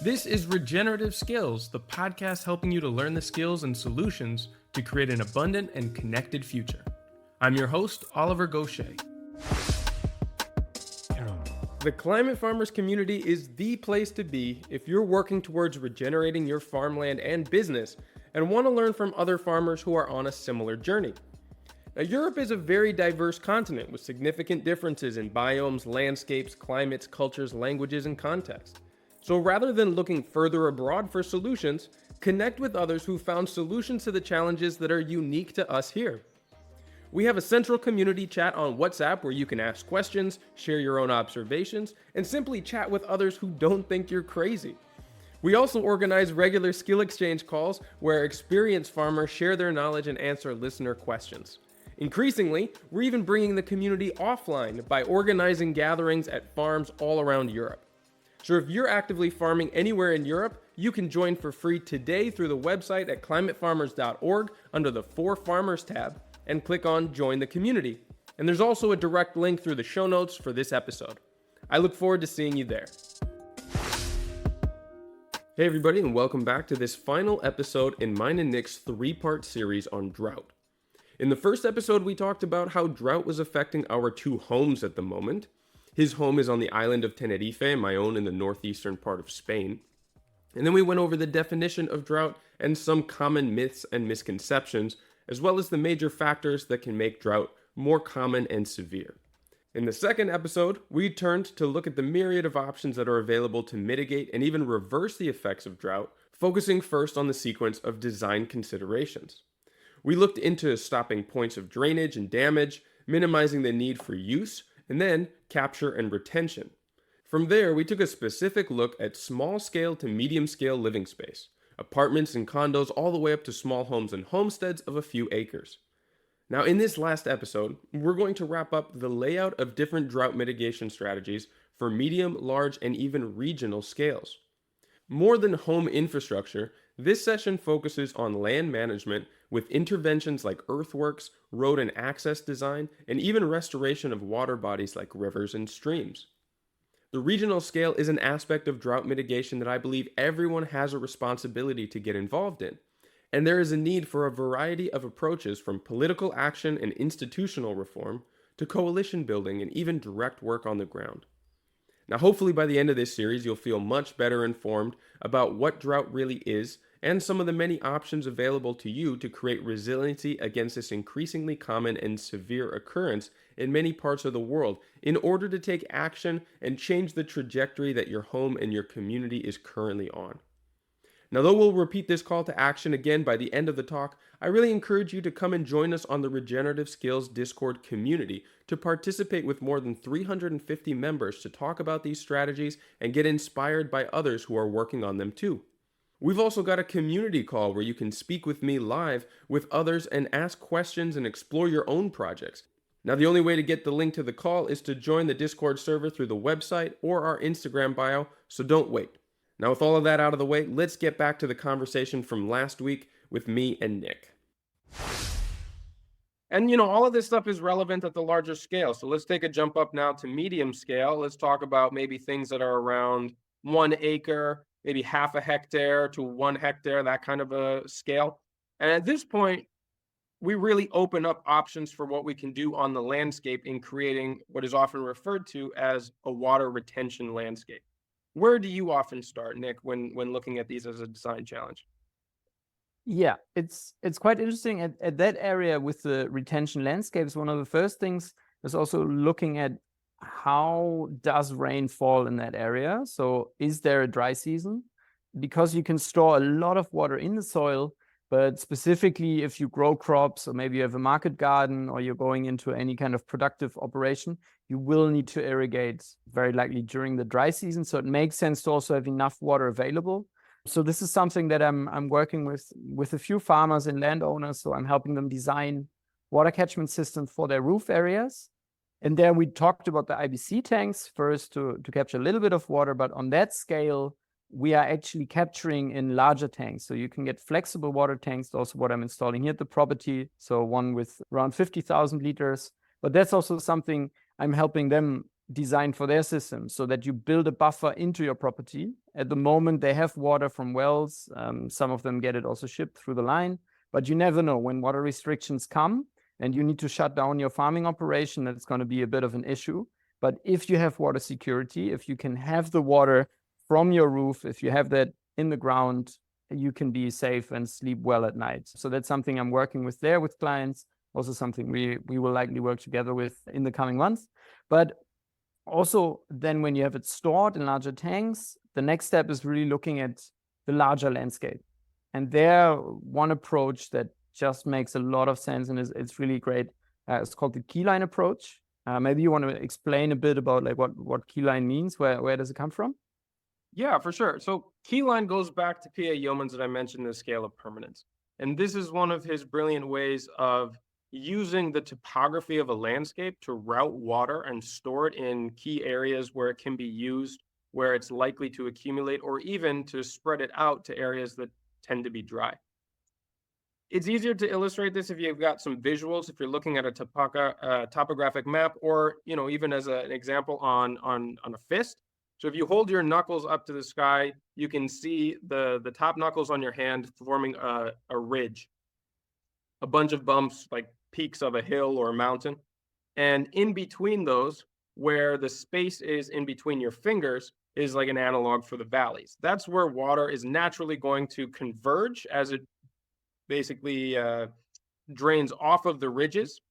This is Regenerative Skills, the podcast helping you to learn the skills and solutions to create an abundant and connected future. I'm your host, Oliver Gaucher. The Climate Farmers community is the place to be if you're working towards regenerating your farmland and business and want to learn from other farmers who are on a similar journey. Now, Europe is a very diverse continent with significant differences in biomes, landscapes, climates, cultures, languages, and context. So rather than looking further abroad for solutions, connect with others who found solutions to the challenges that are unique to us here. We have a central community chat on WhatsApp where you can ask questions, share your own observations, and simply chat with others who don't think you're crazy. We also organize regular skill exchange calls where experienced farmers share their knowledge and answer listener questions. Increasingly, we're even bringing the community offline by organizing gatherings at farms all around Europe. So if you're actively farming anywhere in Europe, you can join for free today through the website at climatefarmers.org under the For Farmers tab and click on Join the Community. And there's also a direct link through the show notes for this episode. I look forward to seeing you there. Hey everybody, and welcome back to this final episode in mine and Nick's three-part series on drought. In the first episode, we talked about how drought was affecting our two homes at the moment. His home is on the island of Tenerife, and my own in the northeastern part of Spain. And then we went over the definition of drought and some common myths and misconceptions, as well as the major factors that can make drought more common and severe. In the second episode, we turned to look at the myriad of options that are available to mitigate and even reverse the effects of drought, focusing first on the sequence of design considerations. We looked into stopping points of drainage and damage, minimizing the need for use, and then capture and retention. From there, we took a specific look at small-scale to medium-scale living space, apartments and condos all the way up to small homes and homesteads of a few acres. Now, in this last episode, we're going to wrap up the layout of different drought mitigation strategies for medium, large, and even regional scales. More than home infrastructure, this session focuses on land management with interventions like earthworks, road and access design, and even restoration of water bodies like rivers and streams. The regional scale is an aspect of drought mitigation that I believe everyone has a responsibility to get involved in, and there is a need for a variety of approaches from political action and institutional reform to coalition building and even direct work on the ground. Now, hopefully by the end of this series, you'll feel much better informed about what drought really is and some of the many options available to you to create resiliency against this increasingly common and severe occurrence in many parts of the world in order to take action and change the trajectory that your home and your community is currently on. Now, though we'll repeat this call to action again by the end of the talk, I really encourage you to come and join us on the Regenerative Skills Discord community to participate with more than 350 members to talk about these strategies and get inspired by others who are working on them too. We've also got a community call where you can speak with me live with others and ask questions and explore your own projects. Now, the only way to get the link to the call is to join the Discord server through the website or our Instagram bio, so don't wait. Now, with all of that out of the way, let's get back to the conversation from last week with me and Nick. And all of this stuff is relevant at the larger scale. So let's take a jump up now to medium scale. Let's talk about maybe things that are around 1 acre, maybe half a hectare to 1 hectare, that kind of a scale. And at this point, we really open up options for what we can do on the landscape in creating what is often referred to as a water retention landscape. Where do you often start, Nick, when looking at these as a design challenge? Yeah, it's quite interesting at that area with the retention landscapes. One of the first things is also looking at how does rain fall in that area. So is there a dry season? Because you can store a lot of water in the soil, but specifically if you grow crops or maybe you have a market garden or you're going into any kind of productive operation, you will need to irrigate very likely during the dry season. So it makes sense to also have enough water available. So this is something that I'm working with a few farmers and landowners. So I'm helping them design water catchment systems for their roof areas. And there we talked about the IBC tanks first to capture a little bit of water, but on that scale, we are actually capturing in larger tanks. So you can get flexible water tanks, also what I'm installing here at the property. So one with around 50,000 liters, but that's also something I'm helping them designed for their system, so that you build a buffer into your property. At the moment, they have water from wells. Some of them get it also shipped through the line, but you never know when water restrictions come and you need to shut down your farming operation, that's going to be a bit of an issue. But if you have water security, if you can have the water from your roof, if you have that in the ground, you can be safe and sleep well at night. So that's something I'm working with there with clients, also something we will likely work together with in the coming months. But also, then when you have it stored in larger tanks, the next step is really looking at the larger landscape. And there, one approach that just makes a lot of sense and it's really great. It's called the keyline approach. Maybe you want to explain a bit about like what keyline means. Where does it come from? Yeah, for sure. So keyline goes back to P.A. Yeomans that I mentioned, the scale of permanence. And this is one of his brilliant ways of using the topography of a landscape to route water and store it in key areas where it can be used, where it's likely to accumulate, or even to spread it out to areas that tend to be dry. It's easier to illustrate this if you've got some visuals, if you're looking at a topographic map, or even as an example on a fist. So if you hold your knuckles up to the sky, you can see the top knuckles on your hand forming a ridge, a bunch of bumps like peaks of a hill or a mountain. And in between those, where the space is in between your fingers, is like an analog for the valleys. That's where water is naturally going to converge as it basically drains off of the ridges,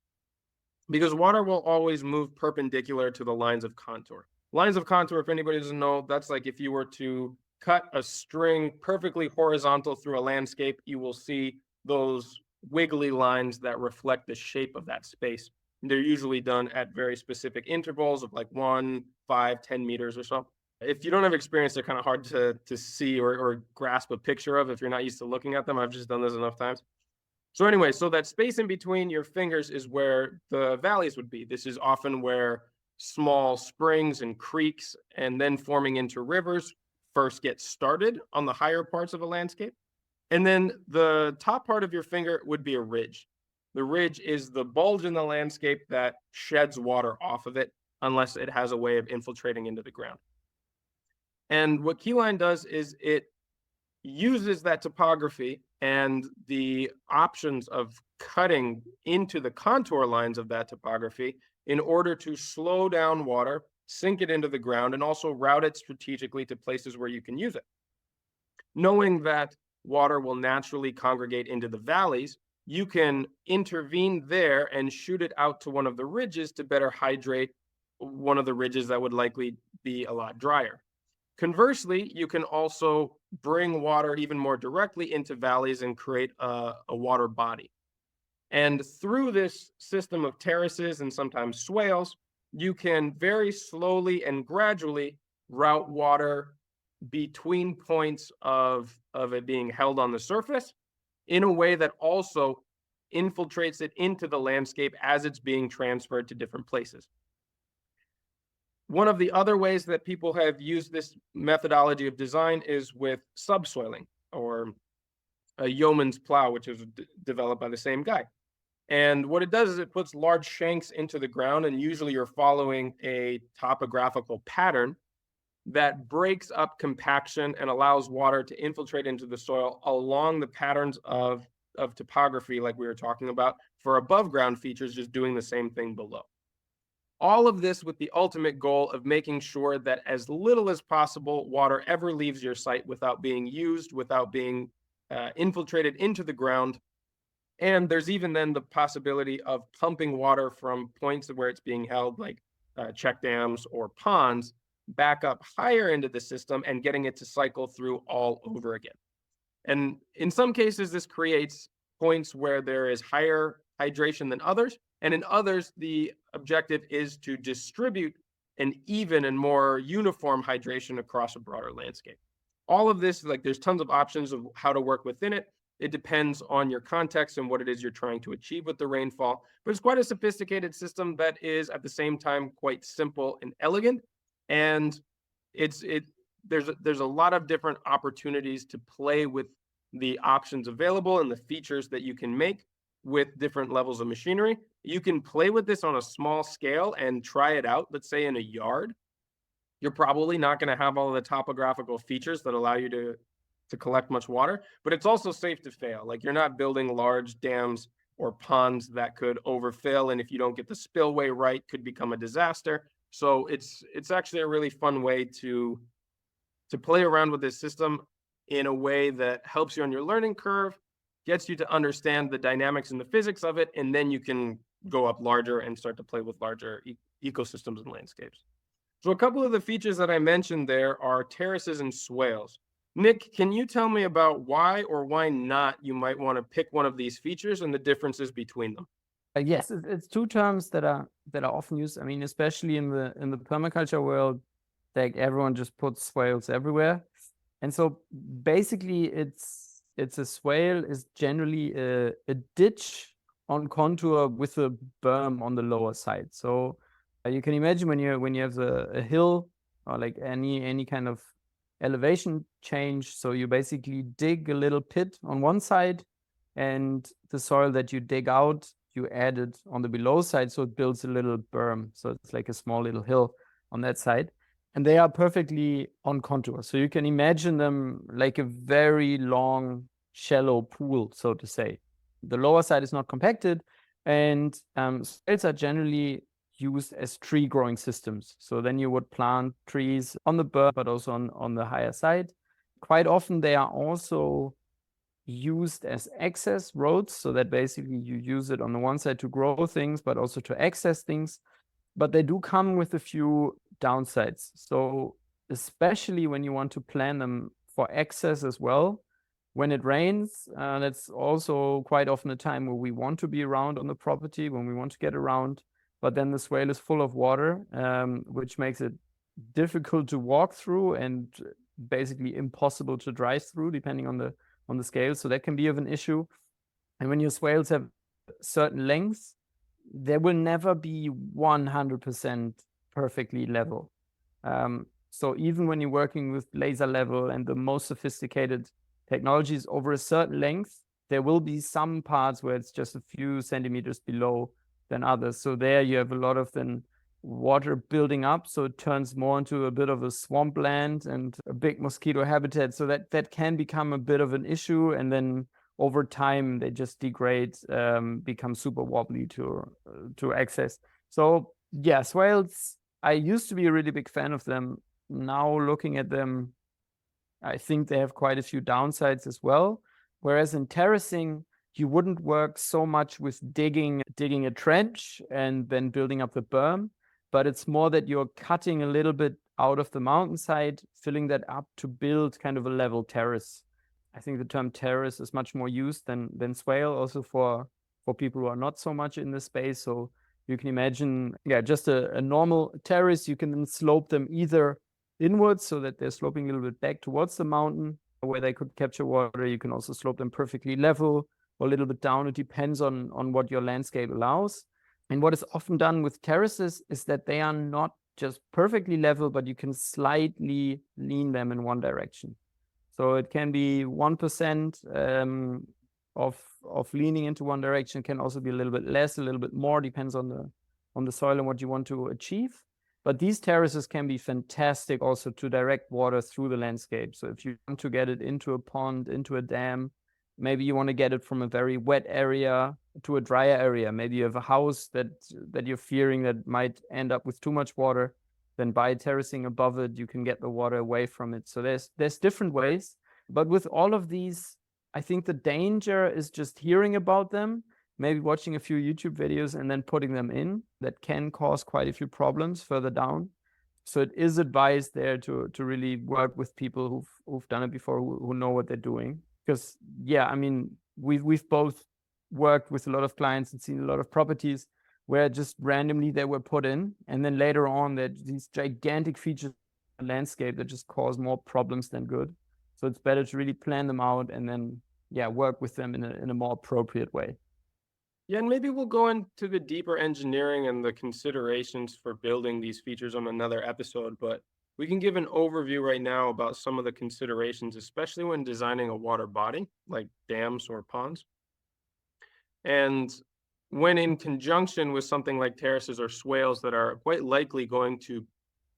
because water will always move perpendicular to the lines of contour. Lines of contour, if anybody doesn't know, that's like if you were to cut a string perfectly horizontal through a landscape, you will see those wiggly lines that reflect the shape of that space. And they're usually done at very specific intervals of like 1, 5, 10 meters or so. If you don't have experience, they're kind of hard to see or grasp a picture of if you're not used to looking at them. I've just done this enough times. So anyway, so that space in between your fingers is where the valleys would be. This is often where small springs and creeks and then forming into rivers first get started on the higher parts of a landscape. And then the top part of your finger would be a ridge. The ridge is the bulge in the landscape that sheds water off of it unless it has a way of infiltrating into the ground. And what keyline does is it uses that topography and the options of cutting into the contour lines of that topography in order to slow down water, sink it into the ground, and also route it strategically to places where you can use it. Knowing that water will naturally congregate into the valleys, you can intervene there and shoot it out to one of the ridges to better hydrate one of the ridges that would likely be a lot drier. Conversely, you can also bring water even more directly into valleys and create a water body. And through this system of terraces and sometimes swales, you can very slowly and gradually route water between points of it being held on the surface in a way that also infiltrates it into the landscape as it's being transferred to different places. One of the other ways that people have used this methodology of design is with subsoiling, or a yeoman's plow, which was developed by the same guy. And what it does is it puts large shanks into the ground, and usually you're following a topographical pattern that breaks up compaction and allows water to infiltrate into the soil along the patterns of topography like we were talking about for above ground features, just doing the same thing below. All of this with the ultimate goal of making sure that as little as possible water ever leaves your site without being used, without being infiltrated into the ground. And there's even then the possibility of pumping water from points where it's being held, like check dams or ponds, back up higher into the system and getting it to cycle through all over again. And in some cases, this creates points where there is higher hydration than others. And in others, the objective is to distribute an even and more uniform hydration across a broader landscape. All of this, like, there's tons of options of how to work within it. It depends on your context and what it is you're trying to achieve with the rainfall. But it's quite a sophisticated system that is at the same time quite simple and elegant. And there's a lot of different opportunities to play with the options available and the features that you can make with different levels of machinery. You can play with this on a small scale and try it out, let's say in a yard. You're probably not going to have all the topographical features that allow you to collect much water, but it's also safe to fail. Like you're not building large dams or ponds that could overfill, and if you don't get the spillway right, could become a disaster. So it's actually a really fun way to play around with this system in a way that helps you on your learning curve, gets you to understand the dynamics and the physics of it, and then you can go up larger and start to play with larger ecosystems and landscapes. So a couple of the features that I mentioned there are terraces and swales. Nick, can you tell me about why or why not you might want to pick one of these features and the differences between them? Yes, it's two terms that are often used. I mean, especially in the permaculture world, like everyone just puts swales everywhere, and so basically, it's a swale is generally a ditch on contour with a berm on the lower side. So you can imagine when you have a hill or like any kind of elevation change. So you basically dig a little pit on one side, and the soil that you dig out, you add it on the below side, so it builds a little berm. So it's like a small little hill on that side. And they are perfectly on contour. So you can imagine them like a very long, shallow pool, so to say. The lower side is not compacted, and soils are generally used as tree growing systems. So then you would plant trees on the berm, but also on the higher side. Quite often they are also used as access roads, so that basically you use it on the one side to grow things, but also to access things. But they do come with a few downsides. So especially when you want to plan them for access as well, when it rains, that's also quite often a time where we want to be around on the property, when we want to get around, but then the swale is full of water, which makes it difficult to walk through and basically impossible to drive through, depending on the scale. So that can be of an issue. And when your swales have certain lengths, there will never be 100% perfectly level. So even when you're working with laser level and the most sophisticated technologies over a certain length, there will be some parts where it's just a few centimeters below than others. So there you have a lot of then water building up, so it turns more into a bit of a swampland and a big mosquito habitat. So that can become a bit of an issue, and then over time they just degrade, become super wobbly to access. So yeah, swales, I used to be a really big fan of them. Now looking at them, I think they have quite a few downsides as well. Whereas in terracing, you wouldn't work so much with digging a trench and then building up the berm, but it's more that you're cutting a little bit out of the mountainside, filling that up to build kind of a level terrace. I think the term terrace is much more used than swale, also for people who are not so much in the space. So you can imagine, yeah, just a normal terrace. You can then slope them either inwards so that they're sloping a little bit back towards the mountain where they could capture water. You can also slope them perfectly level or a little bit down. It depends on what your landscape allows. And what is often done with terraces is that they are not just perfectly level, but you can slightly lean them in one direction. So it can be 1% of leaning into one direction. It can also be a little bit less, a little bit more, depends on the soil and what you want to achieve. But these terraces can be fantastic also to direct water through the landscape. So if you want to get it into a pond, into a dam, maybe you want to get it from a very wet area to a drier area. Maybe you have a house that you're fearing that might end up with too much water. Then by terracing above it, you can get the water away from it. So there's different ways. But with all of these, I think the danger is just hearing about them, maybe watching a few YouTube videos and then putting them in. That can cause quite a few problems further down. So it is advised there to really work with people who've done it before, who know what they're doing. Because yeah, I mean, we've both worked with a lot of clients and seen a lot of properties where just randomly they were put in, and then later on there's these gigantic features in the landscape that just cause more problems than good. So it's better to really plan them out and then work with them in a more appropriate way. Yeah, and maybe we'll go into the deeper engineering and the considerations for building these features on another episode, but we can give an overview right now about some of the considerations, especially when designing a water body like dams or ponds. And when in conjunction with something like terraces or swales that are quite likely going to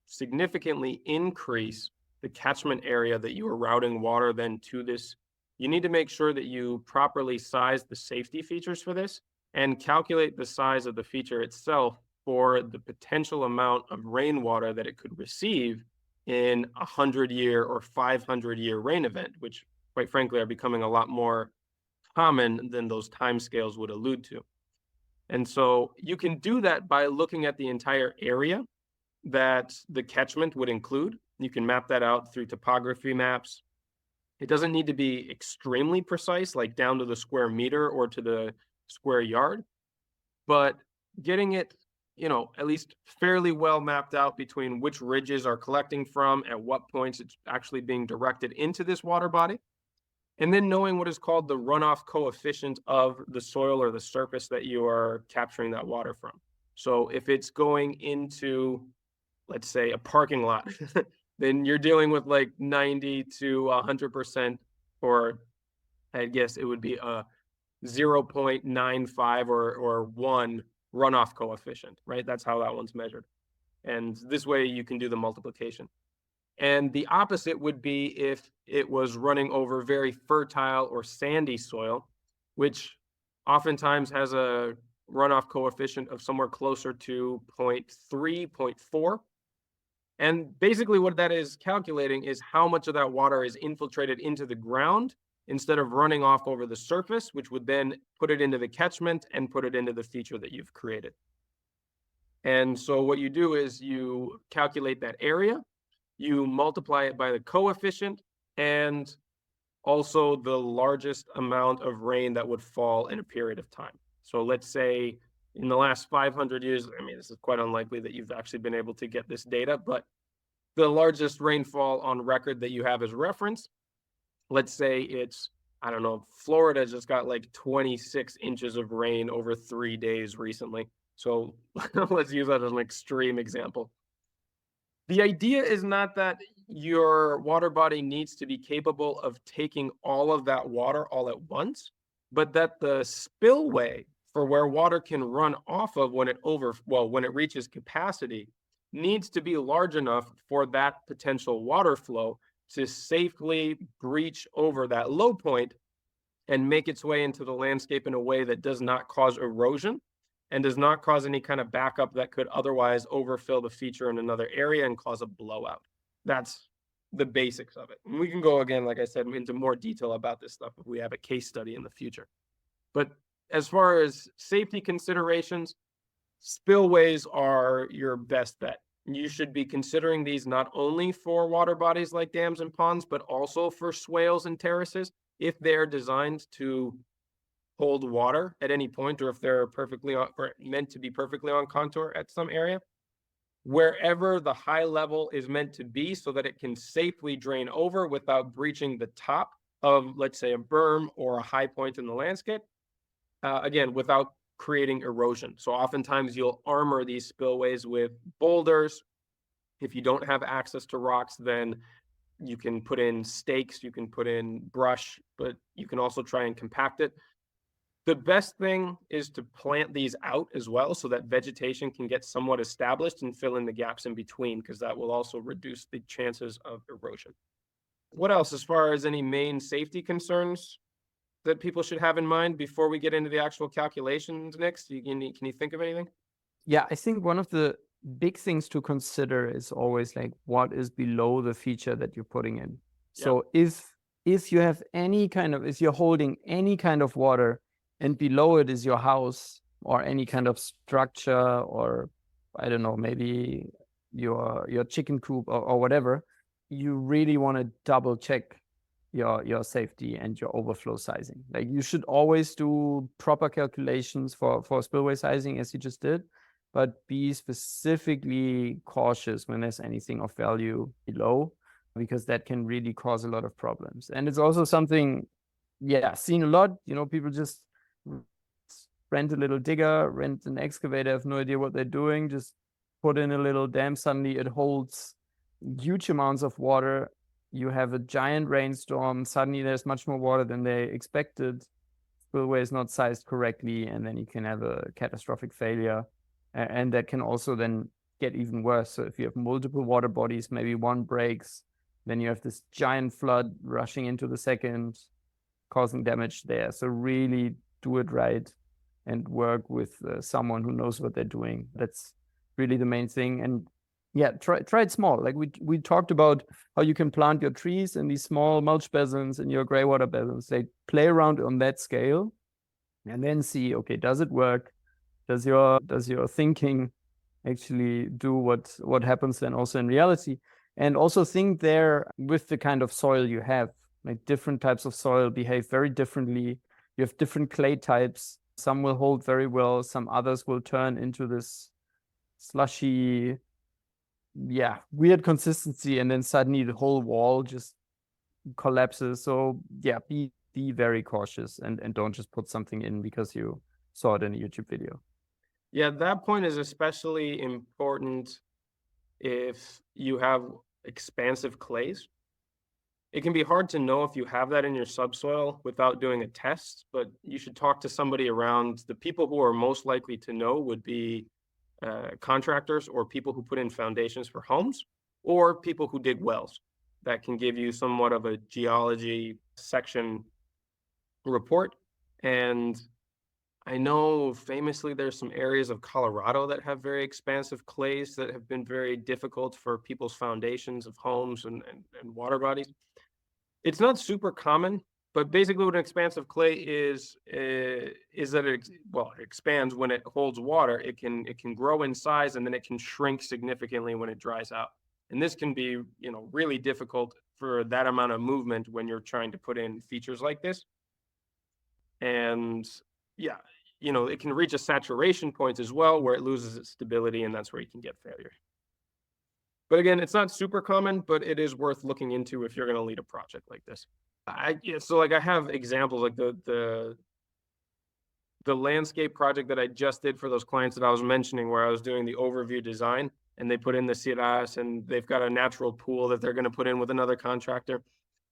significantly increase the catchment area that you are routing water then to this, you need to make sure that you properly size the safety features for this and calculate the size of the feature itself for the potential amount of rainwater that it could receive in a 100-year or 500-year rain event, which quite frankly are becoming a lot more common than those timescales would allude to. And so you can do that by looking at the entire area that the catchment would include. You can map that out through topography maps. It doesn't need to be extremely precise, like down to the square meter or to the square yard, but getting it, at least fairly well mapped out between which ridges are collecting from, at what points it's actually being directed into this water body, and then knowing what is called the runoff coefficient of the soil or the surface that you are capturing that water from. So if it's going into, let's say, a parking lot, then you're dealing with like 90 to 100%, or I guess it would be a 0.95 or 1 runoff coefficient, right? That's how that one's measured. And this way you can do the multiplication. And the opposite would be if it was running over very fertile or sandy soil, which oftentimes has a runoff coefficient of somewhere closer to 0.3, 0.4. And basically what that is calculating is how much of that water is infiltrated into the ground instead of running off over the surface, which would then put it into the catchment and put it into the feature that you've created. And so what you do is you calculate that area, you multiply it by the coefficient, and also the largest amount of rain that would fall in a period of time. So let's say in the last 500 years, I mean, this is quite unlikely that you've actually been able to get this data, but the largest rainfall on record that you have as reference, let's say it's, I don't know, Florida just got like 26 inches of rain over 3 days recently. So let's use that as an extreme example. The idea is not that your water body needs to be capable of taking all of that water all at once, but that the spillway for where water can run off of when it reaches capacity needs to be large enough for that potential water flow to safely breach over that low point and make its way into the landscape in a way that does not cause erosion and does not cause any kind of backup that could otherwise overfill the feature in another area and cause a blowout. That's the basics of it. And we can go again, like I said, into more detail about this stuff if we have a case study in the future. But as far as safety considerations, spillways are your best bet. You should be considering these not only for water bodies like dams and ponds, but also for swales and terraces if they're designed to hold water at any point, or if they're meant to be perfectly on contour at some area, wherever the high level is meant to be so that it can safely drain over without breaching the top of, let's say, a berm or a high point in the landscape, again, without creating erosion. So oftentimes you'll armor these spillways with boulders. If you don't have access to rocks, then you can put in stakes, you can put in brush, but you can also try and compact it. The best thing is to plant these out as well so that vegetation can get somewhat established and fill in the gaps in between, because that will also reduce the chances of erosion. What else, as far as any main safety concerns that people should have in mind before we get into the actual calculations next? Can you think of anything? Yeah, I think one of the big things to consider is always like what is below the feature that you're putting in. Yeah. So if you have if you're holding any kind of water and below it is your house or any kind of structure, or I don't know, maybe your chicken coop or whatever, you really want to double check your safety and your overflow sizing. Like you should always do proper calculations for spillway sizing as you just did, but be specifically cautious when there's anything of value below, because that can really cause a lot of problems. And it's also something, seen a lot, people just rent a little digger, rent an excavator, have no idea what they're doing, just put in a little dam, suddenly it holds huge amounts of water. You have a giant rainstorm, suddenly there's much more water than they expected. spillway is not sized correctly, and then you can have a catastrophic failure. And that can also then get even worse. So if you have multiple water bodies, maybe one breaks, then you have this giant flood rushing into the second, causing damage there. So really do it right and work with someone who knows what they're doing. That's really the main thing. And yeah, try it small. Like we talked about how you can plant your trees in these small mulch basins and your gray water basins. They play around on that scale and then see, okay, does it work? Does your thinking actually do what happens then also in reality? And also think there with the kind of soil you have. Like different types of soil behave very differently. You have different clay types. Some will hold very well. Some others will turn into this slushy, weird consistency, and then suddenly the whole wall just collapses. So yeah, be very cautious and don't just put something in because you saw it in a YouTube video. Yeah, that point is especially important if you have expansive clays. It can be hard to know if you have that in your subsoil without doing a test, but you should talk to somebody around. The people who are most likely to know would be contractors or people who put in foundations for homes or people who dig wells. That can give you somewhat of a geology section report. And I know famously there's some areas of Colorado that have very expansive clays that have been very difficult for people's foundations of homes and water bodies. It's not super common, but basically what an expansive clay is that it expands when it holds water. It can grow in size and then it can shrink significantly when it dries out. And this can be, really difficult for that amount of movement when you're trying to put in features like this. And yeah, it can reach a saturation point as well where it loses its stability, and that's where you can get failure. But again, it's not super common, but it is worth looking into if you're going to lead a project like this. I have examples like the landscape project that I just did for those clients that I was mentioning, where I was doing the overview design, and they put in the ciras, and they've got a natural pool that they're going to put in with another contractor.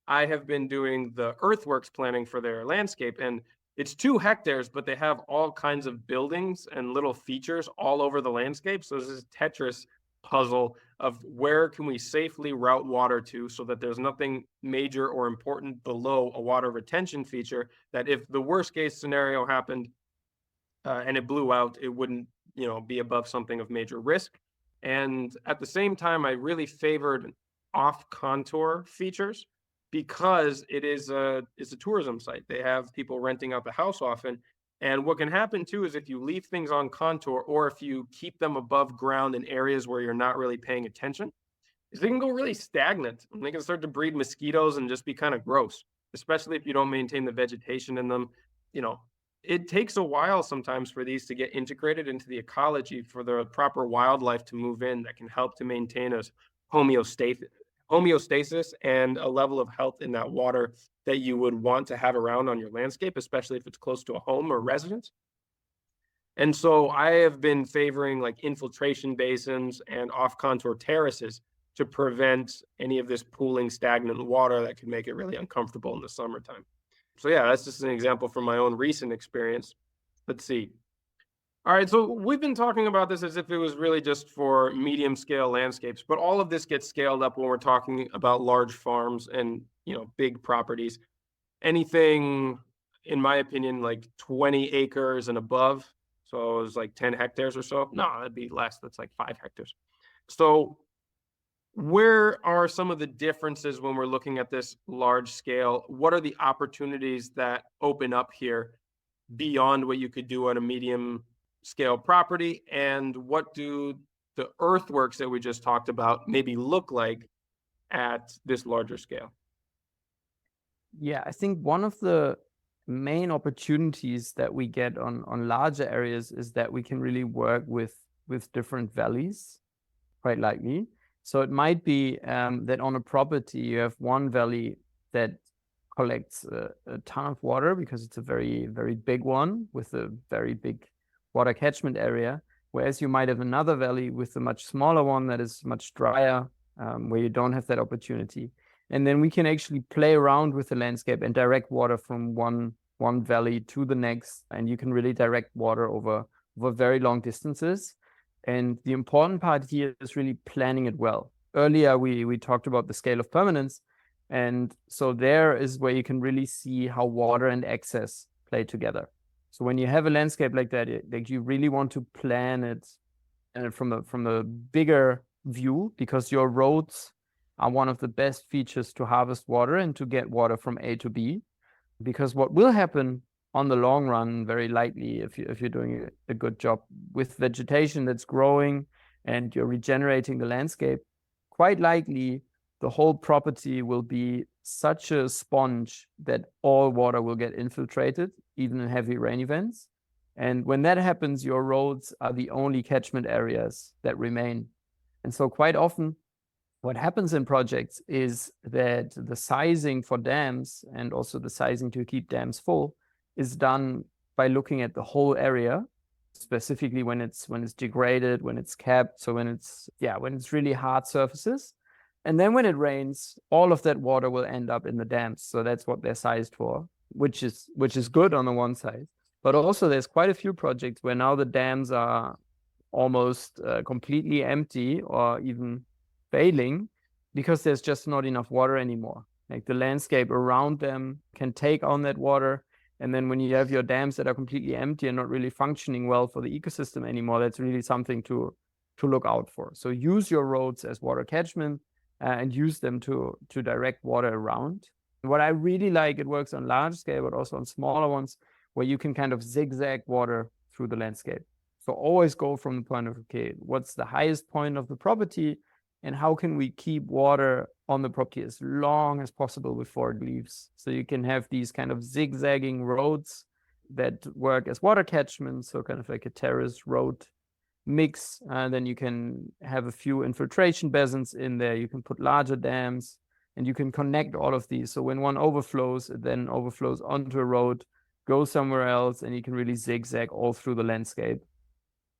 I have been doing the earthworks planning for their landscape, and it's 2 hectares, but they have all kinds of buildings and little features all over the landscape. So this is Tetris puzzle of where can we safely route water to so that there's nothing major or important below a water retention feature, that if the worst case scenario happened and it blew out, it wouldn't be above something of major risk. And at the same time, I really favored off contour features because it is a tourism site. They have people renting out the house often. And what can happen too is if you leave things on contour, or if you keep them above ground in areas where you're not really paying attention, is they can go really stagnant and they can start to breed mosquitoes and just be kind of gross, especially if you don't maintain the vegetation in them. It takes a while sometimes for these to get integrated into the ecology for the proper wildlife to move in that can help to maintain a homeostasis and a level of health in that water that you would want to have around on your landscape, especially if it's close to a home or residence. And so I have been favoring like infiltration basins and off-contour terraces to prevent any of this pooling stagnant water that could make it really uncomfortable in the summertime. So yeah, that's just an example from my own recent experience. Let's see. All right, so we've been talking about this as if it was really just for medium scale landscapes, but all of this gets scaled up when we're talking about large farms and, big properties. Anything, in my opinion, like 20 acres and above. So it was like 10 hectares or so. No, that'd be less. That's like 5 hectares. So where are some of the differences when we're looking at this large scale? What are the opportunities that open up here beyond what you could do on a medium scale property? And what do the earthworks that we just talked about maybe look like at this larger scale? Yeah, I think one of the main opportunities that we get on larger areas is that we can really work with different valleys, quite likely. So it might be that on a property you have one valley that collects a ton of water because it's a very, very big one with a very big water catchment area, whereas you might have another valley with a much smaller one that is much drier, where you don't have that opportunity. And then we can actually play around with the landscape and direct water from one one valley to the next, and you can really direct water over very long distances. And the important part here is really planning it well. Earlier, we talked about the scale of permanence. And so there is where you can really see how water and access play together. So when you have a landscape like that, like you really want to plan it from a bigger view, because your roads are one of the best features to harvest water and to get water from A to B. Because what will happen on the long run, very likely, if you're doing a good job with vegetation that's growing and you're regenerating the landscape, quite likely the whole property will be such a sponge that all water will get infiltrated, even in heavy rain events. And when that happens, your roads are the only catchment areas that remain. And so quite often, what happens in projects is that the sizing for dams and also the sizing to keep dams full is done by looking at the whole area, specifically when it's degraded, when it's capped, so when it's really hard surfaces. And then when it rains, all of that water will end up in the dams. So that's what they're sized for, which is good on the one side. But also there's quite a few projects where now the dams are almost completely empty or even failing because there's just not enough water anymore. Like the landscape around them can take on that water. And then when you have your dams that are completely empty and not really functioning well for the ecosystem anymore, that's really something to look out for. So use your roads as water catchment and use them to direct water around. What I really like, it works on large scale, but also on smaller ones, where you can kind of zigzag water through the landscape. So always go from the point of, okay, what's the highest point of the property and how can we keep water on the property as long as possible before it leaves? So you can have these kind of zigzagging roads that work as water catchment, so kind of like a terrace road mix. And then you can have a few infiltration basins in there. You can put larger dams and you can connect all of these. So when one overflows, it then overflows onto a road, goes somewhere else, and you can really zigzag all through the landscape.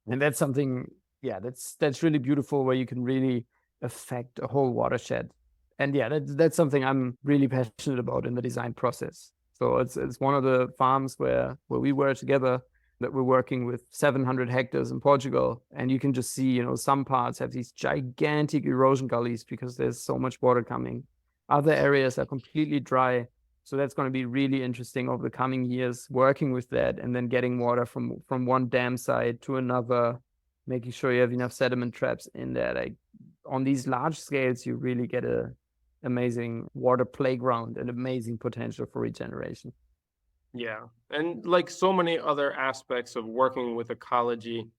And that's something, that's really beautiful, where you can really affect a whole watershed. And that's something I'm really passionate about in the design process. So it's one of the farms where we were together, that we're working with 700 hectares in Portugal. And you can just see, some parts have these gigantic erosion gullies because there's so much water coming. Other areas are completely dry. So that's going to be really interesting over the coming years, working with that and then getting water from one dam side to another, making sure you have enough sediment traps in there. Like on these large scales, you really get a amazing water playground and amazing potential for regeneration. Yeah. And like so many other aspects of working with ecology,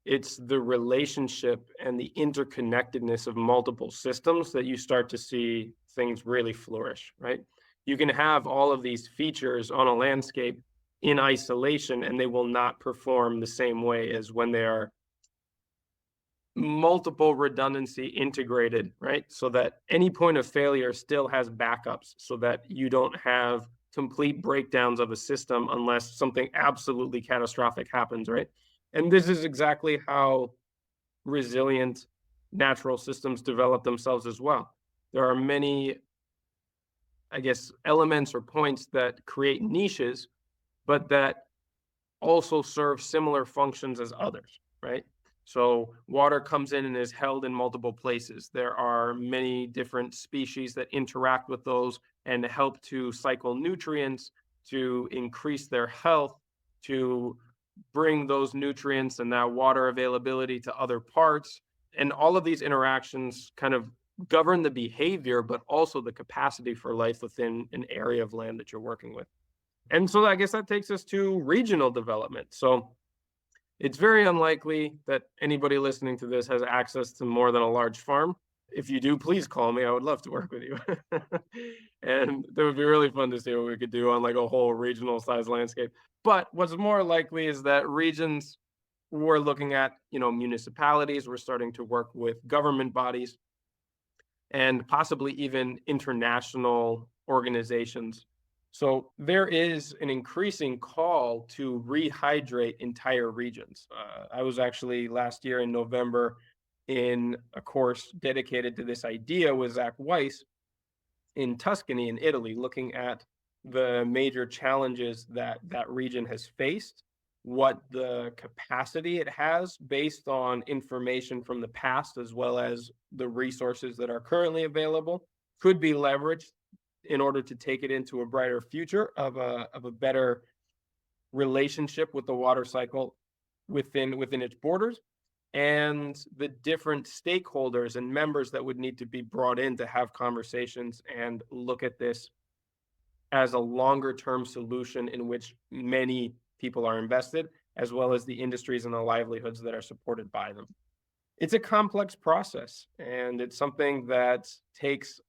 it's the relationship and the interconnectedness of multiple systems that you start to see things really flourish, right? You can have all of these features on a landscape in isolation, and they will not perform the same way as when they are multiple redundancy integrated, right? So that any point of failure still has backups, so that you don't have complete breakdowns of a system unless something absolutely catastrophic happens, right? And this is exactly how resilient natural systems develop themselves as well. There are many, I guess, elements or points that create niches, but that also serve similar functions as others, right? So water comes in and is held in multiple places. There are many different species that interact with those and help to cycle nutrients, to increase their health, to bring those nutrients and that water availability to other parts. And all of these interactions kind of govern the behavior, but also the capacity for life within an area of land that you're working with. And so I guess that takes us to regional development. So it's very unlikely that anybody listening to this has access to more than a large farm. If you do, please call me. I would love to work with you. And it would be really fun to see what we could do on like a whole regional size landscape. But what's more likely is that regions, we're looking at, municipalities, we're starting to work with government bodies and possibly even international organizations. So there is an increasing call to rehydrate entire regions. I was actually last year in November in a course dedicated to this idea with Zach Weiss in Tuscany in Italy, looking at the major challenges that that region has faced, what the capacity it has based on information from the past, as well as the resources that are currently available, could be leveraged in order to take it into a brighter future of a better relationship with the water cycle within its borders, and the different stakeholders and members that would need to be brought in to have conversations and look at this as a longer term solution in which many people are invested, as well as the industries and the livelihoods that are supported by them. It's a complex process, and it's something that takes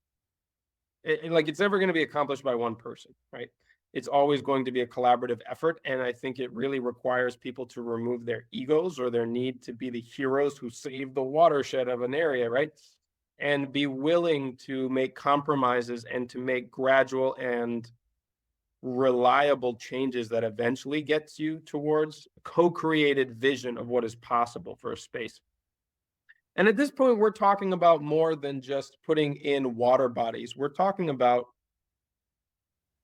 like it's never going to be accomplished by one person, right? It's always going to be a collaborative effort, and I think it really requires people to remove their egos or their need to be the heroes who save the watershed of an area, right? And be willing to make compromises and to make gradual and reliable changes that eventually gets you towards a co-created vision of what is possible for a space. And at this point, we're talking about more than just putting in water bodies. We're talking about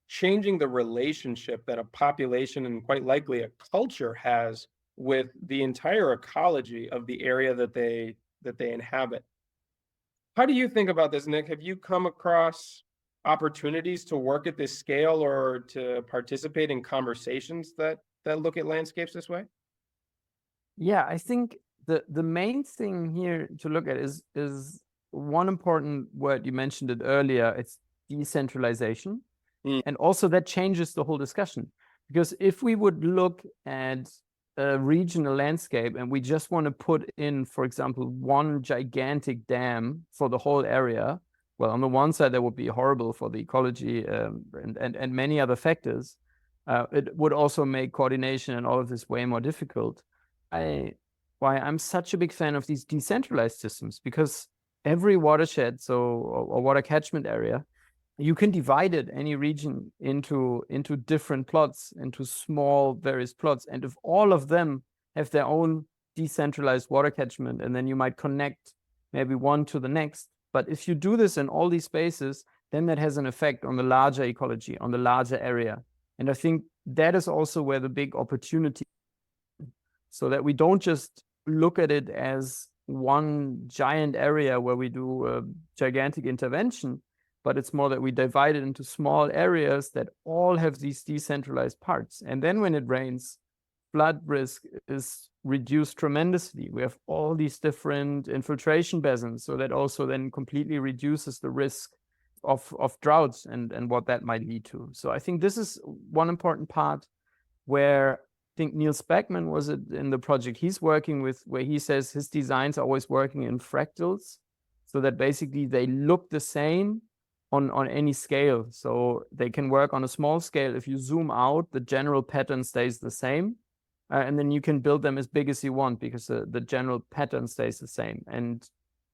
changing the relationship that a population and quite likely a culture has with the entire ecology of the area that they inhabit. How do you think about this, Nick? Have you come across opportunities to work at this scale or to participate in conversations that look at landscapes this way? Yeah, I think the main thing here to look at is one important word. You mentioned it earlier. It's decentralization. And also that changes the whole discussion, because if we would look at a regional landscape and we just want to put in, for example, one gigantic dam for the whole area, well, on the one side, that would be horrible for the ecology and many other factors. It would also make coordination and all of this way more difficult. Why I'm such a big fan of these decentralized systems, because every watershed, or water catchment area, you can divide it, any region, into different plots, into small various plots. And if all of them have their own decentralized water catchment, and then you might connect maybe one to the next. But if you do this in all these spaces, then that has an effect on the larger ecology, on the larger area. And I think that is also where the big opportunity, so that we don't just look at it as one giant area where we do a gigantic intervention, but it's more that we divide it into small areas that all have these decentralized parts. And then when it rains, flood risk is reduced tremendously. We have all these different infiltration basins, so that also then completely reduces the risk of droughts and what that might lead to. So I think this is one important part where I think Neil Speckman was in the project he's working with, where he says his designs are always working in fractals, so that basically they look the same on any scale. So they can work on a small scale. If you zoom out, the general pattern stays the same. And then you can build them as big as you want, because the general pattern stays the same. And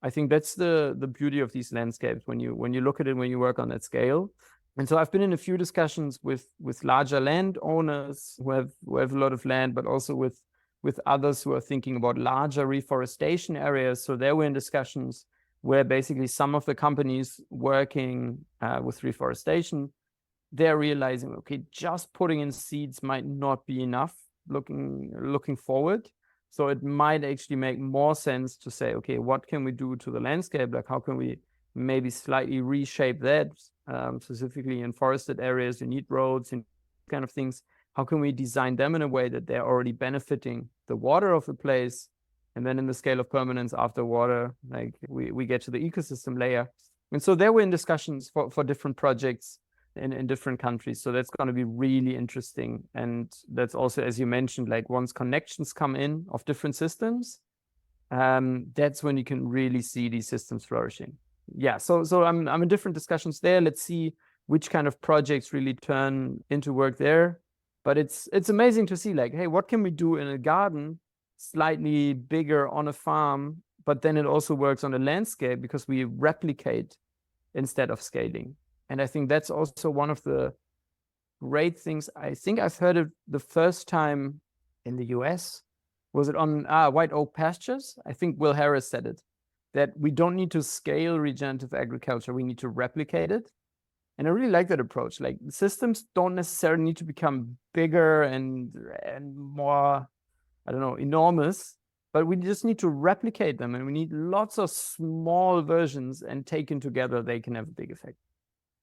I think that's the beauty of these landscapes when you look at it, when you work on that scale. And so I've been in a few discussions with larger landowners who have a lot of land, but also with others who are thinking about larger reforestation areas. So there we're in discussions where basically some of the companies working with reforestation, they're realizing, okay, just putting in seeds might not be enough looking forward. So it might actually make more sense to say, okay, what can we do to the landscape? Like, how can we maybe slightly reshape that? Specifically in forested areas, you need roads and kind of things. How can we design them in a way that they're already benefiting the water of the place? And then in the scale of permanence after water, like we get to the ecosystem layer. And so there we're in discussions for different projects in different countries. So that's going to be really interesting. And that's also, as you mentioned, like once connections come in of different systems, that's when you can really see these systems flourishing. Yeah, so I'm in different discussions there. Let's see which kind of projects really turn into work there. But it's amazing to see, like, hey, what can we do in a garden slightly bigger on a farm, but then it also works on a landscape because we replicate instead of scaling. And I think that's also one of the great things. I think I've heard it the first time in the US. Was it on White Oak Pastures? I think Will Harris said it, that we don't need to scale regenerative agriculture, we need to replicate it. And I really like that approach. Like, systems don't necessarily need to become bigger and more, I don't know, enormous, but we just need to replicate them, and we need lots of small versions, and taken together, they can have a big effect.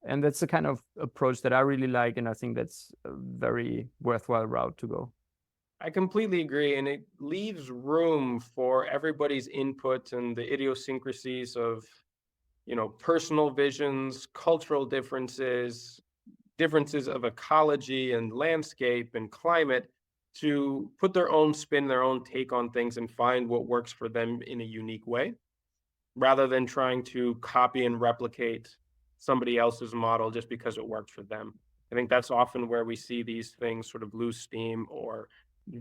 And that's the kind of approach that I really like, and I think that's a very worthwhile route to go. I completely agree, and it leaves room for everybody's input and the idiosyncrasies of, personal visions, cultural differences, differences of ecology and landscape and climate, to put their own spin, their own take on things, and find what works for them in a unique way, rather than trying to copy and replicate somebody else's model just because it worked for them. I think that's often where we see these things sort of lose steam or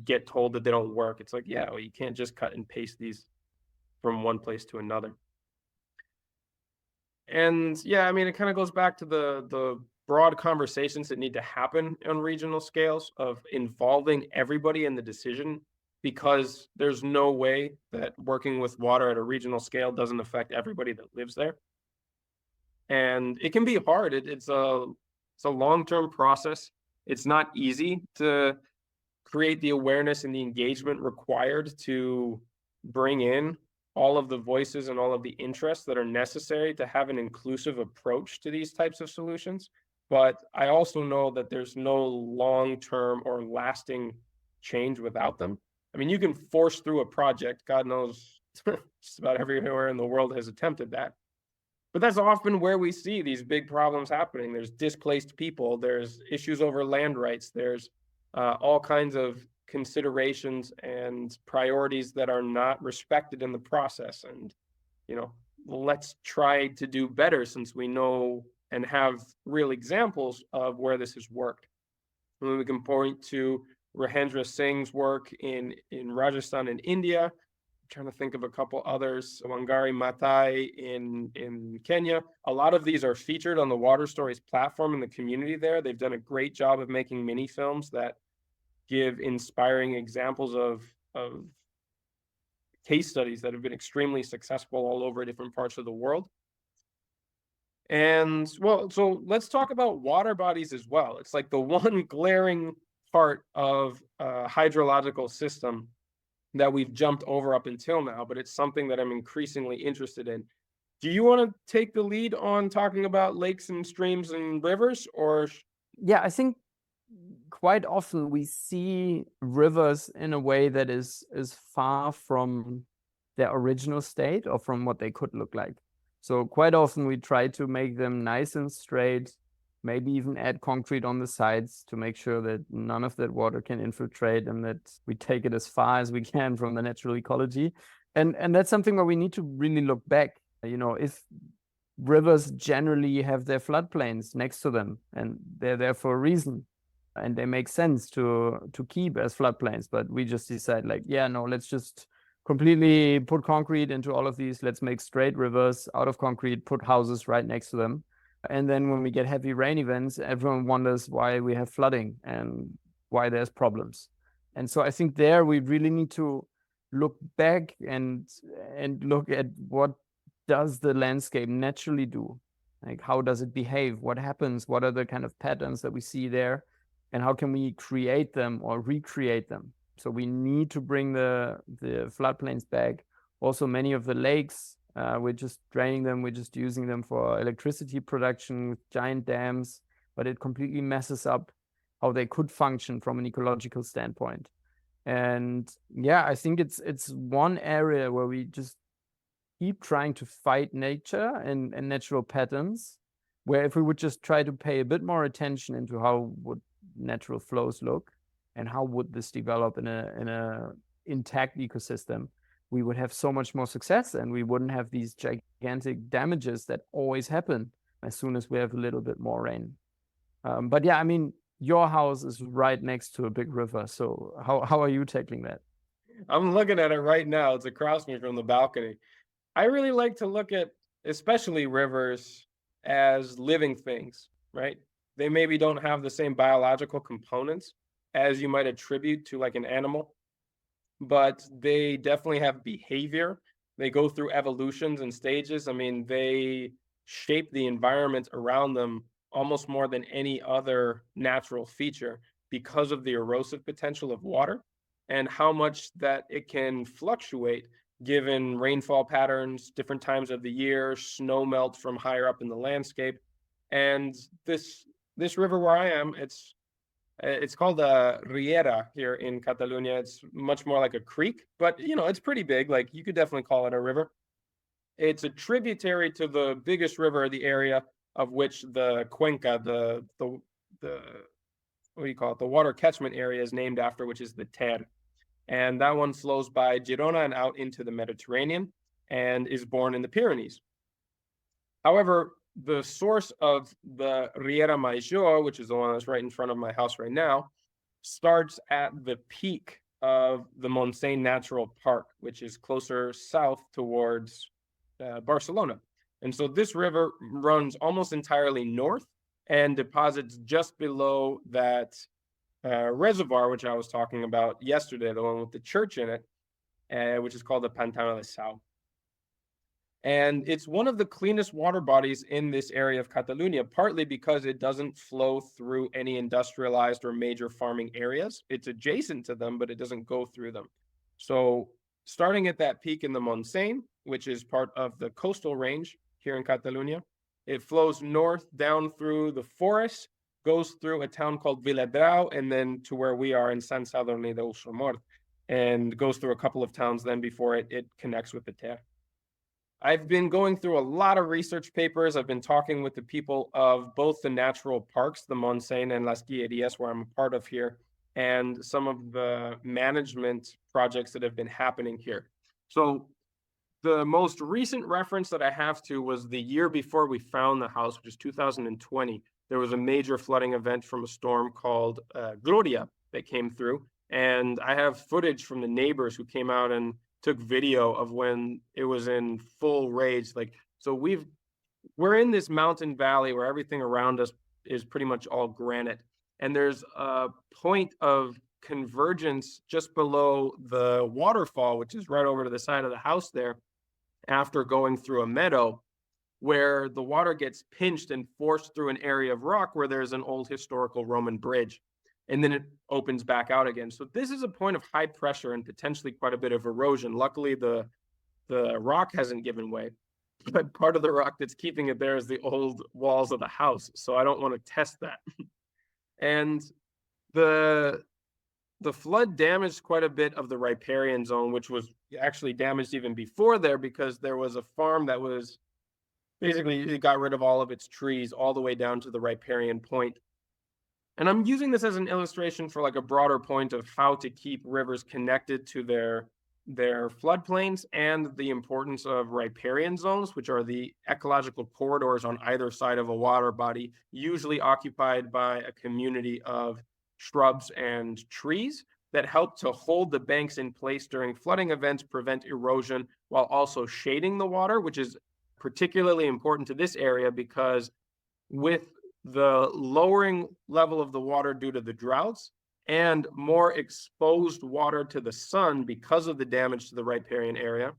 get told that they don't work. It's like, yeah, well, you can't just cut and paste these from one place to another. And yeah, I mean, it kind of goes back to the broad conversations that need to happen on regional scales of involving everybody in the decision, because there's no way that working with water at a regional scale doesn't affect everybody that lives there. And it can be hard. It's a long-term process. It's not easy to create the awareness and the engagement required to bring in all of the voices and all of the interests that are necessary to have an inclusive approach to these types of solutions. But I also know that there's no long-term or lasting change without them. I mean, you can force through a project. God knows just about everywhere in the world has attempted that. But that's often where we see these big problems happening. There's displaced people, there's issues over land rights, there's all kinds of considerations and priorities that are not respected in the process. And, let's try to do better, since we know and have real examples of where this has worked. And we can point to Rahendra Singh's work in Rajasthan and India. I'm trying to think of a couple others. Wangari Maathai in Kenya. A lot of these are featured on the Water Stories platform in the community there. They've done a great job of making mini films that give inspiring examples of case studies that have been extremely successful all over different parts of the world. And well, so let's talk about water bodies as well. It's like the one glaring part of a hydrological system that we've jumped over up until now, but it's something that I'm increasingly interested in. Do you want to take the lead on talking about lakes and streams and rivers, or? Yeah, I think quite often we see rivers in a way that is far from their original state, or from what they could look like. So quite often we try to make them nice and straight, maybe even add concrete on the sides to make sure that none of that water can infiltrate, and that we take it as far as we can from the natural ecology. And that's something where we need to really look back. If rivers generally have their floodplains next to them, and they're there for a reason, and they make sense to keep as floodplains, but we just decide, like, yeah, no, let's just completely put concrete into all of these. Let's make straight rivers out of concrete, put houses right next to them. And then when we get heavy rain events, everyone wonders why we have flooding and why there's problems. And so I think there we really need to look back and look at what does the landscape naturally do? Like, how does it behave? What happens? What are the kind of patterns that we see there? And how can we create them or recreate them? So we need to bring the floodplains back. Also, many of the lakes, we're just draining them. We're just using them for electricity production with giant dams, but it completely messes up how they could function from an ecological standpoint. And yeah, I think it's one area where we just keep trying to fight nature and natural patterns, where if we would just try to pay a bit more attention into how would natural flows look, and how would this develop in a intact ecosystem, we would have so much more success, and we wouldn't have these gigantic damages that always happen as soon as we have a little bit more rain. But yeah, I mean, your house is right next to a big river. So how are you tackling that? I'm looking at it right now. It's across me from the balcony. I really like to look at, especially rivers, as living things, right? They maybe don't have the same biological components as you might attribute to like an animal, but they definitely have behavior. They go through evolutions and stages. I mean, they shape the environment around them almost more than any other natural feature because of the erosive potential of water and how much that it can fluctuate given rainfall patterns, different times of the year, snow melt from higher up in the landscape. And this river where I am, it's called a riera here in Catalonia. It's much more like a creek, but it's pretty big. Like you could definitely call it a river. It's a tributary to the biggest river of the area, of which the cuenca, the what do you call it? The water catchment area is named after, which is the Ter. And that one flows by Girona and out into the Mediterranean and is born in the Pyrenees. However, the source of the Riera Major, which is the one that's right in front of my house right now, starts at the peak of the Montseny Natural Park, which is closer south towards Barcelona. And so this river runs almost entirely north and deposits just below that reservoir, which I was talking about yesterday, the one with the church in it, which is called the Pantano de Sau. And it's one of the cleanest water bodies in this area of Catalonia, partly because it doesn't flow through any industrialized or major farming areas. It's adjacent to them, but it doesn't go through them. So starting at that peak in the Montseny, which is part of the coastal range here in Catalonia, it flows north down through the forest, goes through a town called Drought, and then to where we are in Sant Sadurní d'Osormort, and goes through a couple of towns then before it connects with the Ter. I've been going through a lot of research papers. I've been talking with the people of both the natural parks, the Montseny and Las Guillerías, where I'm a part of here, and some of the management projects that have been happening here. So the most recent reference that I have to was the year before we found the house, which is 2020. There was a major flooding event from a storm called Gloria that came through. And I have footage from the neighbors who came out and took video of when it was in full rage. Like, so we're in this mountain valley where everything around us is pretty much all granite. And there's a point of convergence just below the waterfall, which is right over to the side of the house there, after going through a meadow, where the water gets pinched and forced through an area of rock where there's an old historical Roman bridge. And then it opens back out again. So this is a point of high pressure and potentially quite a bit of erosion. Luckily, the rock hasn't given way, but part of the rock that's keeping it there is the old walls of the house. So I don't want to test that. And the flood damaged quite a bit of the riparian zone, which was actually damaged even before there because there was a farm that was basically, it got rid of all of its trees all the way down to the riparian point. And I'm using this as an illustration for like a broader point of how to keep rivers connected to their floodplains and the importance of riparian zones, which are the ecological corridors on either side of a water body, usually occupied by a community of shrubs and trees that help to hold the banks in place during flooding events, prevent erosion, while also shading the water, which is particularly important to this area because with the lowering level of the water due to the droughts and more exposed water to the sun because of the damage to the riparian area,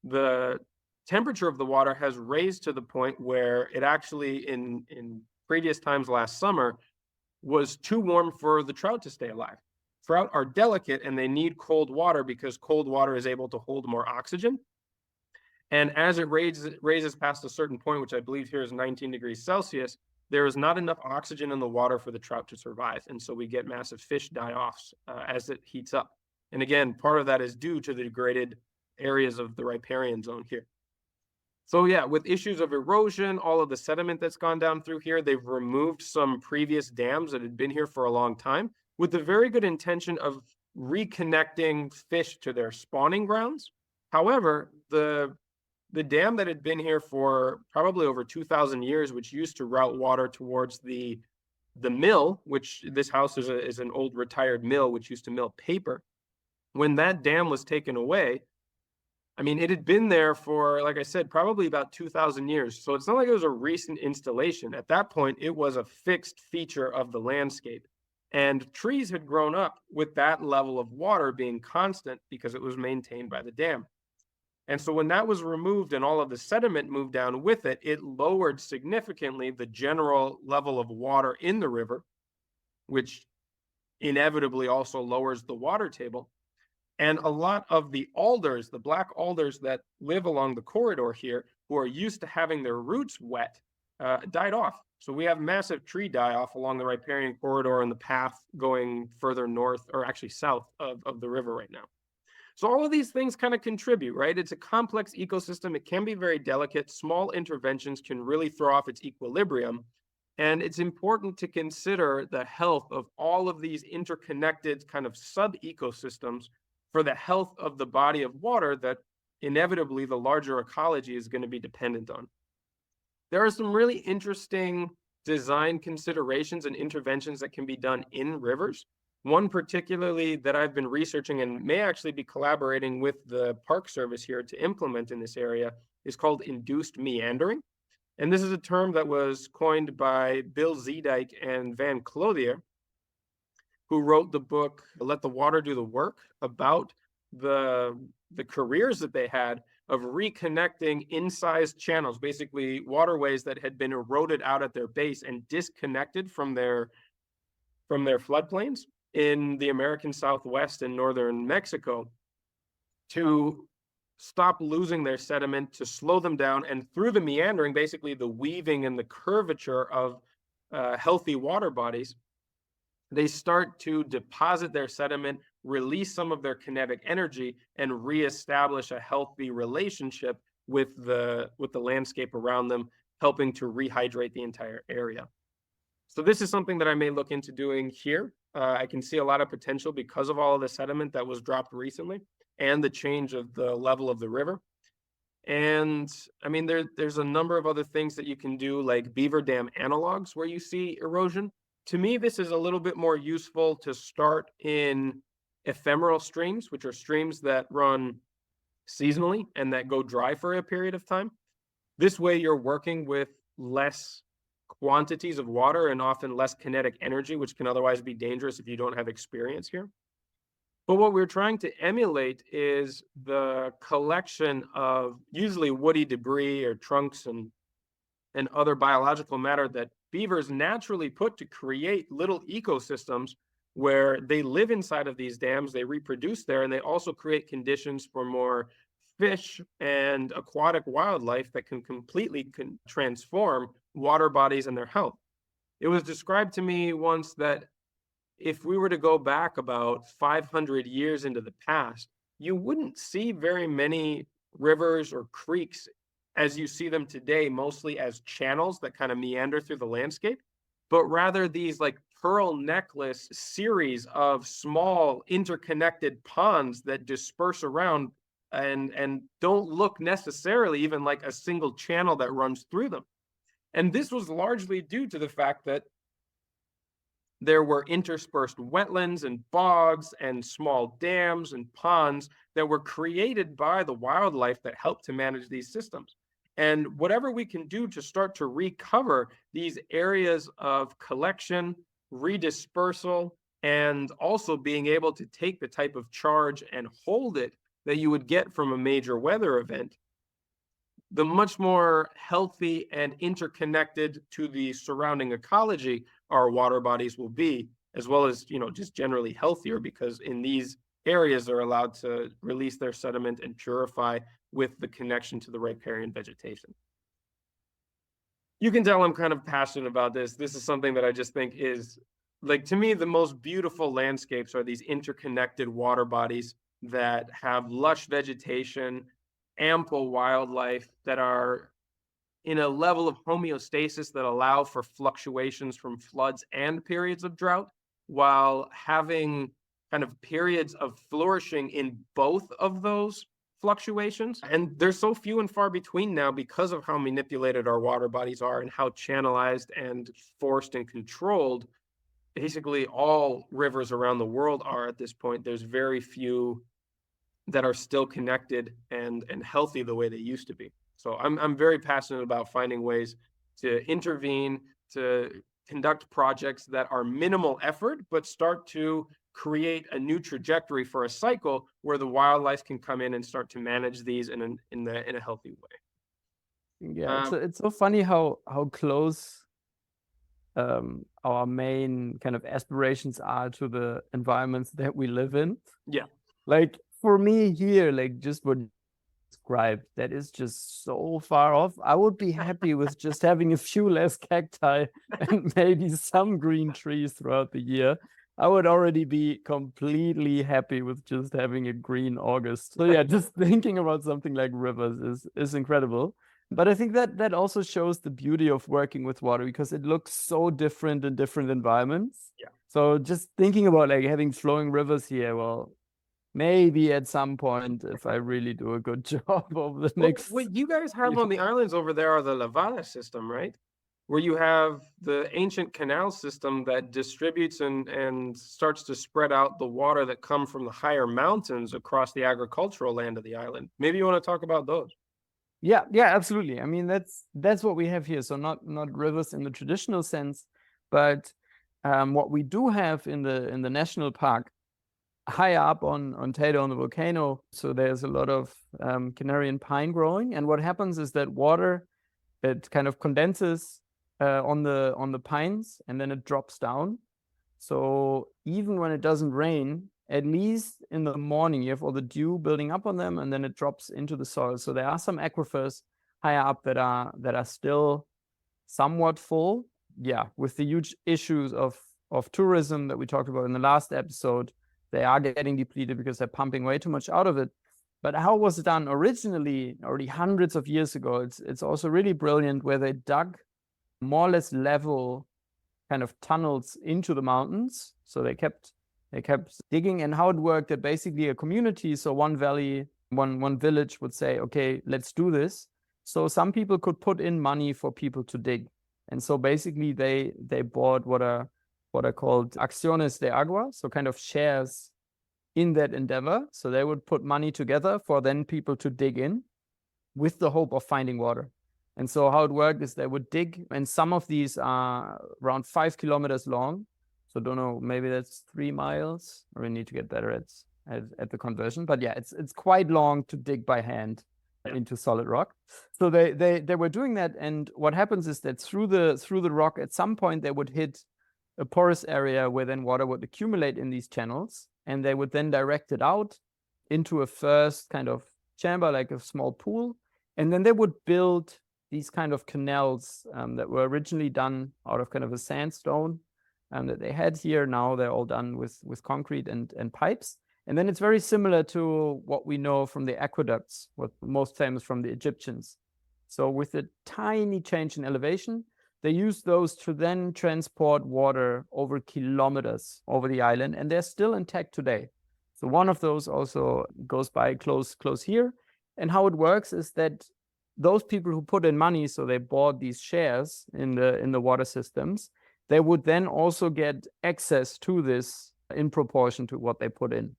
the temperature of the water has raised to the point where it actually, in previous times last summer, was too warm for the trout to stay alive. Trout are delicate and they need cold water because cold water is able to hold more oxygen. And as it raises past a certain point, which I believe here is 19 degrees Celsius, there is not enough oxygen in the water for the trout to survive. And so we get massive fish die-offs as it heats up. And again, part of that is due to the degraded areas of the riparian zone here. So yeah, with issues of erosion, all of the sediment that's gone down through here, they've removed some previous dams that had been here for a long time with the very good intention of reconnecting fish to their spawning grounds. However, the dam that had been here for probably over 2,000 years, which used to route water towards the mill, which this house is an old retired mill, which used to mill paper. When that dam was taken away, I mean, it had been there for, like I said, probably about 2,000 years. So it's not like it was a recent installation. At that point, it was a fixed feature of the landscape. And trees had grown up with that level of water being constant because it was maintained by the dam. And so when that was removed and all of the sediment moved down with it, it lowered significantly the general level of water in the river, which inevitably also lowers the water table. And a lot of the alders, the black alders that live along the corridor here, who are used to having their roots wet, died off. So we have massive tree die off along the riparian corridor and the path going further north, or actually south of the river right now. So all of these things kind of contribute, right? It's a complex ecosystem. It can be very delicate. Small interventions can really throw off its equilibrium. And it's important to consider the health of all of these interconnected kind of sub-ecosystems for the health of the body of water that inevitably the larger ecology is going to be dependent on. There are some really interesting design considerations and interventions that can be done in rivers. One particularly that I've been researching and may actually be collaborating with the Park Service here to implement in this area is called induced meandering. And this is a term that was coined by Bill Zeedijk and Van Clothier, who wrote the book Let the Water Do the Work, about the careers that they had of reconnecting incised channels, basically waterways that had been eroded out at their base and disconnected from their floodplains in the American Southwest and northern Mexico, to stop losing their sediment, to slow them down, and through the meandering, basically the weaving and the curvature of healthy water bodies, they start to deposit their sediment, release some of their kinetic energy, and reestablish a healthy relationship with the landscape around them, helping to rehydrate the entire area. So this is something that I may look into doing here. I can see a lot of potential because of all of the sediment that was dropped recently and the change of the level of the river. And I mean, there's a number of other things that you can do, like beaver dam analogs where you see erosion. To me, this is a little bit more useful to start in ephemeral streams, which are streams that run seasonally and that go dry for a period of time. This way you're working with less quantities of water and often less kinetic energy, which can otherwise be dangerous if you don't have experience here. But what we're trying to emulate is the collection of usually woody debris or trunks and other biological matter that beavers naturally put to create little ecosystems where they live inside of these dams, they reproduce there, and they also create conditions for more fish and aquatic wildlife that can completely transform water bodies and their health. It was described to me once that if we were to go back about 500 years into the past, you wouldn't see very many rivers or creeks as you see them today, mostly as channels that kind of meander through the landscape, but rather these like pearl necklace series of small interconnected ponds that disperse around and don't look necessarily even like a single channel that runs through them. And this was largely due to the fact that there were interspersed wetlands and bogs and small dams and ponds that were created by the wildlife that helped to manage these systems. And whatever we can do to start to recover these areas of collection, redispersal, and also being able to take the type of charge and hold it that you would get from a major weather event, the much more healthy and interconnected to the surrounding ecology our water bodies will be, as well as, just generally healthier, because in these areas they're allowed to release their sediment and purify with the connection to the riparian vegetation. You can tell I'm kind of passionate about this. This is something that I just think is, like, to me, the most beautiful landscapes are these interconnected water bodies that have lush vegetation, ample wildlife, that are in a level of homeostasis that allow for fluctuations from floods and periods of drought, while having kind of periods of flourishing in both of those fluctuations. And they're so few and far between now because of how manipulated our water bodies are and how channelized and forced and controlled basically all rivers around the world are at this point. There's very few that are still connected and healthy the way they used to be. So I'm very passionate about finding ways to intervene, to conduct projects that are minimal effort, but start to create a new trajectory for a cycle where the wildlife can come in and start to manage these in a healthy way. Yeah, it's so funny how close our main kind of aspirations are to the environments that we live in. Yeah. Like for me here, like just what you described, that is just so far off. I would be happy with just having a few less cacti and maybe some green trees throughout the year. I would already be completely happy with just having a green August. So yeah, just thinking about something like rivers is incredible. But I think that also shows the beauty of working with water, because it looks so different in different environments. Yeah. So just thinking about like having flowing rivers here, well, maybe at some point, if I really do a good job over the next. What you guys have on the islands over there are the levada system, right? Where you have the ancient canal system that distributes and starts to spread out the water that come from the higher mountains across the agricultural land of the island. Maybe you want to talk about those. Yeah, absolutely. I mean, that's what we have here. So not rivers in the traditional sense, but what we do have in the national park, high up on Teide on the volcano. So there's a lot of Canarian pine growing, and what happens is that water, it kind of condenses on the pines, and then it drops down. So even when it doesn't rain, at least in the morning, you have all the dew building up on them, and then it drops into the soil. So there are some aquifers higher up that are still somewhat full. Yeah, with the huge issues of tourism that we talked about in the last episode, they are getting depleted because they're pumping way too much out of it. But how was it done originally, already hundreds of years ago? It's also really brilliant, where they dug more or less level kind of tunnels into the mountains. So they kept digging, and how it worked, that basically a community, so one valley, one village would say, okay, let's do this. So some people could put in money for people to dig. And so basically they bought what are called acciones de agua, so kind of shares in that endeavor. So they would put money together for then people to dig in with the hope of finding water. And so how it worked is they would dig, and some of these are around 5 kilometers long. So don't know, maybe that's 3 miles. Or we need to get better at the conversion. But yeah, it's quite long to dig by hand into solid rock. So they were doing that, and what happens is that through the rock, at some point they would hit a porous area where then water would accumulate in these channels, and they would then direct it out into a first kind of chamber, like a small pool, and then they would build these kind of canals that were originally done out of kind of a sandstone that they had here. Now they're all done with concrete and pipes. And then it's very similar to what we know from the aqueducts, what most famous from the Egyptians. So with a tiny change in elevation, they use those to then transport water over kilometers over the island, and they're still intact today. So one of those also goes by close here. And how it works is that those people who put in money, so they bought these shares in the water systems, they would then also get access to this in proportion to what they put in.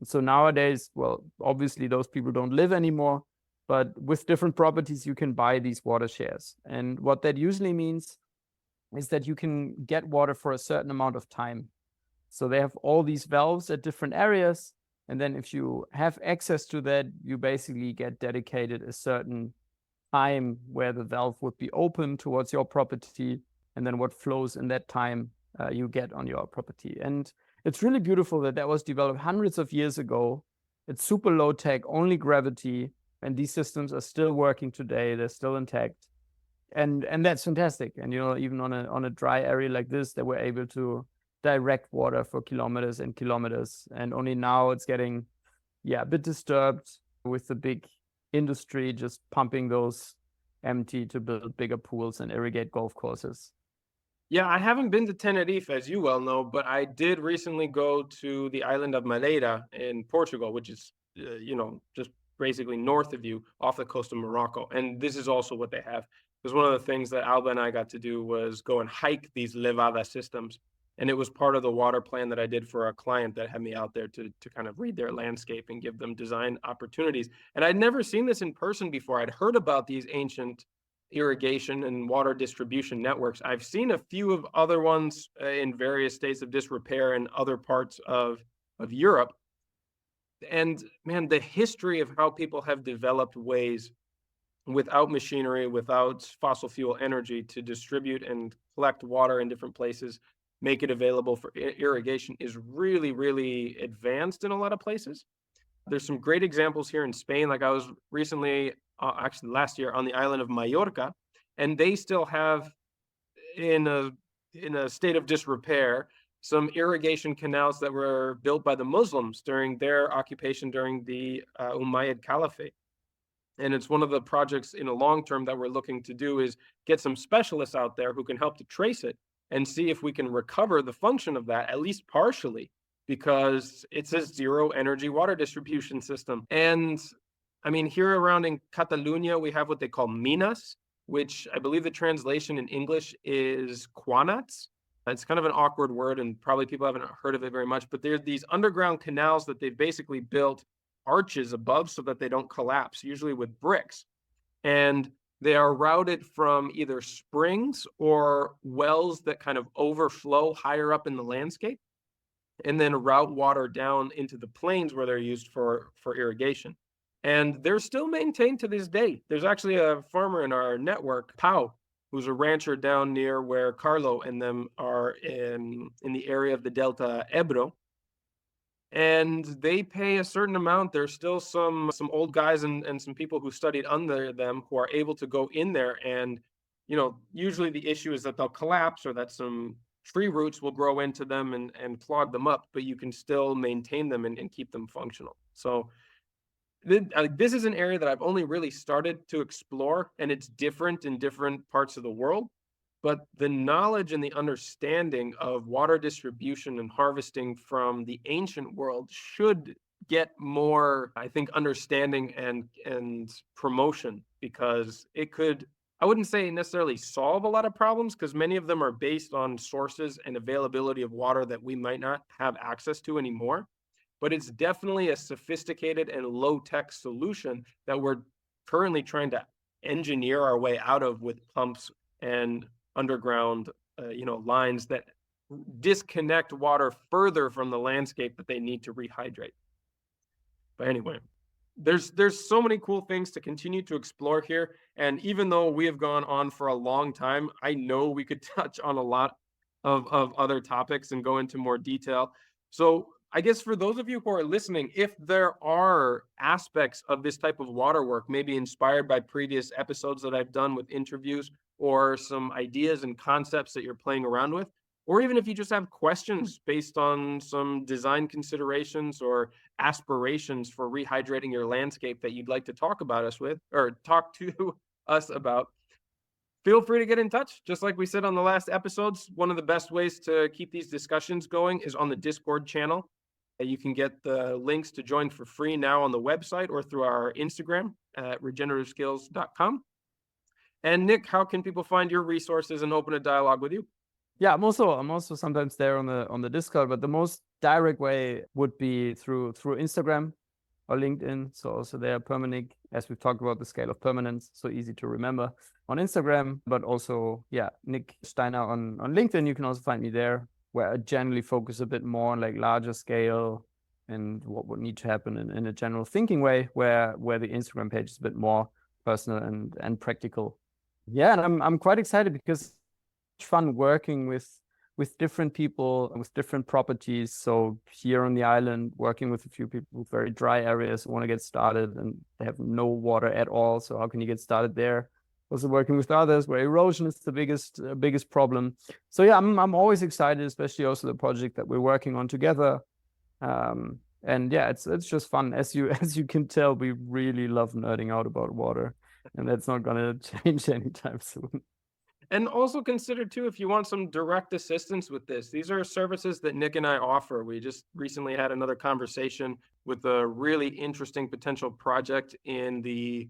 So nowadays, well, obviously those people don't live anymore, but with different properties, you can buy these water shares. And what that usually means is that you can get water for a certain amount of time. So they have all these valves at different areas. And then if you have access to that, you basically get dedicated a certain time where the valve would be open towards your property. And then what flows in that time you get on your property. And it's really beautiful that was developed hundreds of years ago. It's super low tech, only gravity, and these systems are still working today. They're still intact, and that's fantastic. And even on a dry area like this, they were able to direct water for kilometers and kilometers. And only now it's getting a bit disturbed with the big industry just pumping those empty to build bigger pools and irrigate golf courses. Yeah, I haven't been to Tenerife, as you well know, but I did recently go to the island of Madeira in Portugal, which is, just basically north of you off the coast of Morocco. And this is also what they have. Because one of the things that Alba and I got to do was go and hike these levada systems. And it was part of the water plan that I did for a client that had me out there to kind of read their landscape and give them design opportunities. And I'd never seen this in person before. I'd heard about these ancient irrigation and water distribution networks. I've seen a few of other ones in various states of disrepair in other parts of Europe. And man, the history of how people have developed ways without machinery, without fossil fuel energy to distribute and collect water in different places, make it available for irrigation is really, really advanced in a lot of places. There's some great examples here in Spain. Like I was recently, actually last year, on the island of Mallorca, and they still have in a state of disrepair some irrigation canals that were built by the Muslims during their occupation during the Umayyad Caliphate. And it's one of the projects in a long term that we're looking to do is get some specialists out there who can help to trace it and see if we can recover the function of that, at least partially, because it's a zero energy water distribution system. And I mean, here around in Catalonia, we have what they call minas, which I believe the translation in English is quanats. It's kind of an awkward word, and probably people haven't heard of it very much, but they're these underground canals that they've basically built arches above so that they don't collapse, usually with bricks. And they are routed from either springs or wells that kind of overflow higher up in the landscape, and then route water down into the plains where they're used for irrigation. And they're still maintained to this day. There's actually a farmer in our network, Pau, who's a rancher down near where Carlo and them are in the area of the Delta Ebro. And they pay a certain amount. There's still some old guys and some people who studied under them who are able to go in there. And, you know, usually the issue is that they'll collapse or that some tree roots will grow into them and clog them up, but you can still maintain them and keep them functional. So this is an area that I've only really started to explore, and it's different in different parts of the world. But the knowledge and the understanding of water distribution and harvesting from the ancient world should get more, I think, understanding and promotion, because it could, I wouldn't say necessarily solve a lot of problems, because many of them are based on sources and availability of water that we might not have access to anymore. But it's definitely a sophisticated and low-tech solution that we're currently trying to engineer our way out of with pumps and underground lines that disconnect water further from the landscape that they need to rehydrate. But anyway, there's so many cool things to continue to explore here. And even though we have gone on for a long time, I know we could touch on a lot of other topics and go into more detail. So I guess for those of you who are listening, if there are aspects of this type of water work, maybe inspired by previous episodes that I've done with interviews, or some ideas and concepts that you're playing around with, or even if you just have questions based on some design considerations or aspirations for rehydrating your landscape that you'd like to talk about us with, or talk to us about, feel free to get in touch. Just like we said on the last episodes, one of the best ways to keep these discussions going is on the Discord channel. You can get the links to join for free now on the website or through our Instagram at regenerativeskills.com. And Nick, how can people find your resources and open a dialogue with you? Yeah, I'm also sometimes there on the Discord, but the most direct way would be through Instagram or LinkedIn. So also there, Permanik, as we've talked about the scale of permanence, so easy to remember on Instagram, but also, yeah, Nick Steiner on LinkedIn. You can also find me there, where I generally focus a bit more on like larger scale and what would need to happen in a general thinking way, where the Instagram page is a bit more personal and practical. Yeah, and I'm quite excited because it's fun working with different people with different properties. So here on the island, working with a few people with very dry areas who want to get started and they have no water at all. So how can you get started there? Also working with others where erosion is the biggest problem. So yeah, I'm always excited, especially also the project that we're working on together. And yeah, it's just fun. As you can tell, we really love nerding out about water, and that's not gonna change anytime soon. And also consider too, if you want some direct assistance with this, these are services that Nick and I offer. We just recently had another conversation with a really interesting potential project in the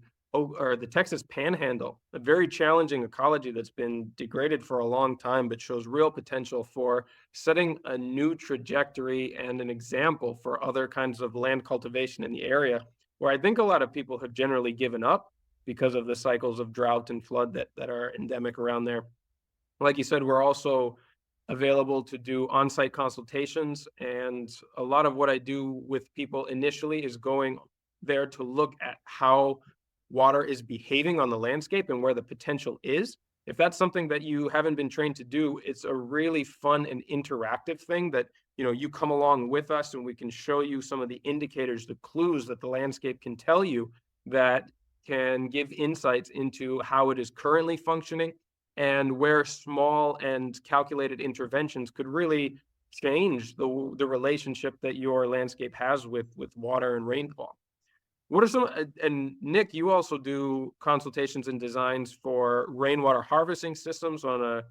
Texas Panhandle, a very challenging ecology that's been degraded for a long time, but shows real potential for setting a new trajectory and an example for other kinds of land cultivation in the area, where I think a lot of people have generally given up because of the cycles of drought and flood that are endemic around there. Like you said, we're also available to do on-site consultations. And a lot of what I do with people initially is going there to look at how water is behaving on the landscape and where the potential is. If that's something that you haven't been trained to do, it's a really fun and interactive thing that, you come along with us and we can show you some of the indicators, the clues that the landscape can tell you that can give insights into how it is currently functioning and where small and calculated interventions could really change the relationship that your landscape has with water and rainfall. What are some, and Nick, you also do consultations and designs for rainwater harvesting systems on a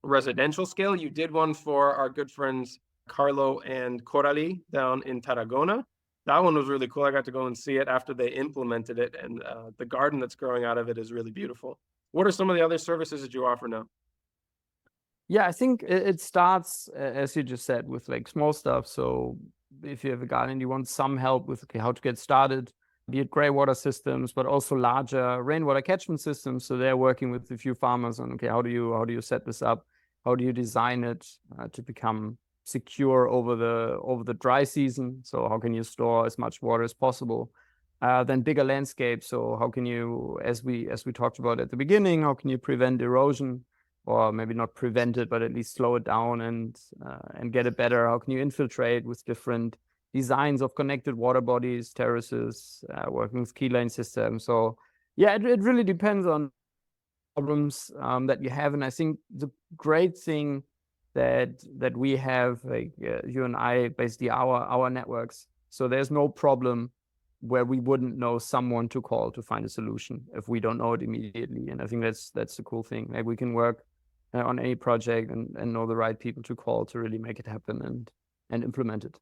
residential scale. You did one for our good friends Carlo and Coralie down in Tarragona. That one was really cool. I got to go and see it after they implemented it, and the garden that's growing out of it is really beautiful. What are some of the other services that you offer now? Yeah, I think it starts, as you just said, with like small stuff. So if you have a garden, you want some help with how to get started, be it gray water systems, but also larger rainwater catchment systems. So they're working with a few farmers on, okay, how do you set this up? How do you design it to become secure over the dry season? So how can you store as much water as possible? Then bigger landscapes. So how can you, as we talked about at the beginning, how can you prevent erosion? Or maybe not prevent it, but at least slow it down and get it better? How can you infiltrate with different designs of connected water bodies, terraces, working with key lane systems? So yeah, it really depends on problems that you have. And I think the great thing that we have, like you and I, basically our networks. So there's no problem where we wouldn't know someone to call to find a solution if we don't know it immediately. And I think that's the cool thing. Like we can work on any project and know the right people to call to really make it happen and implement it.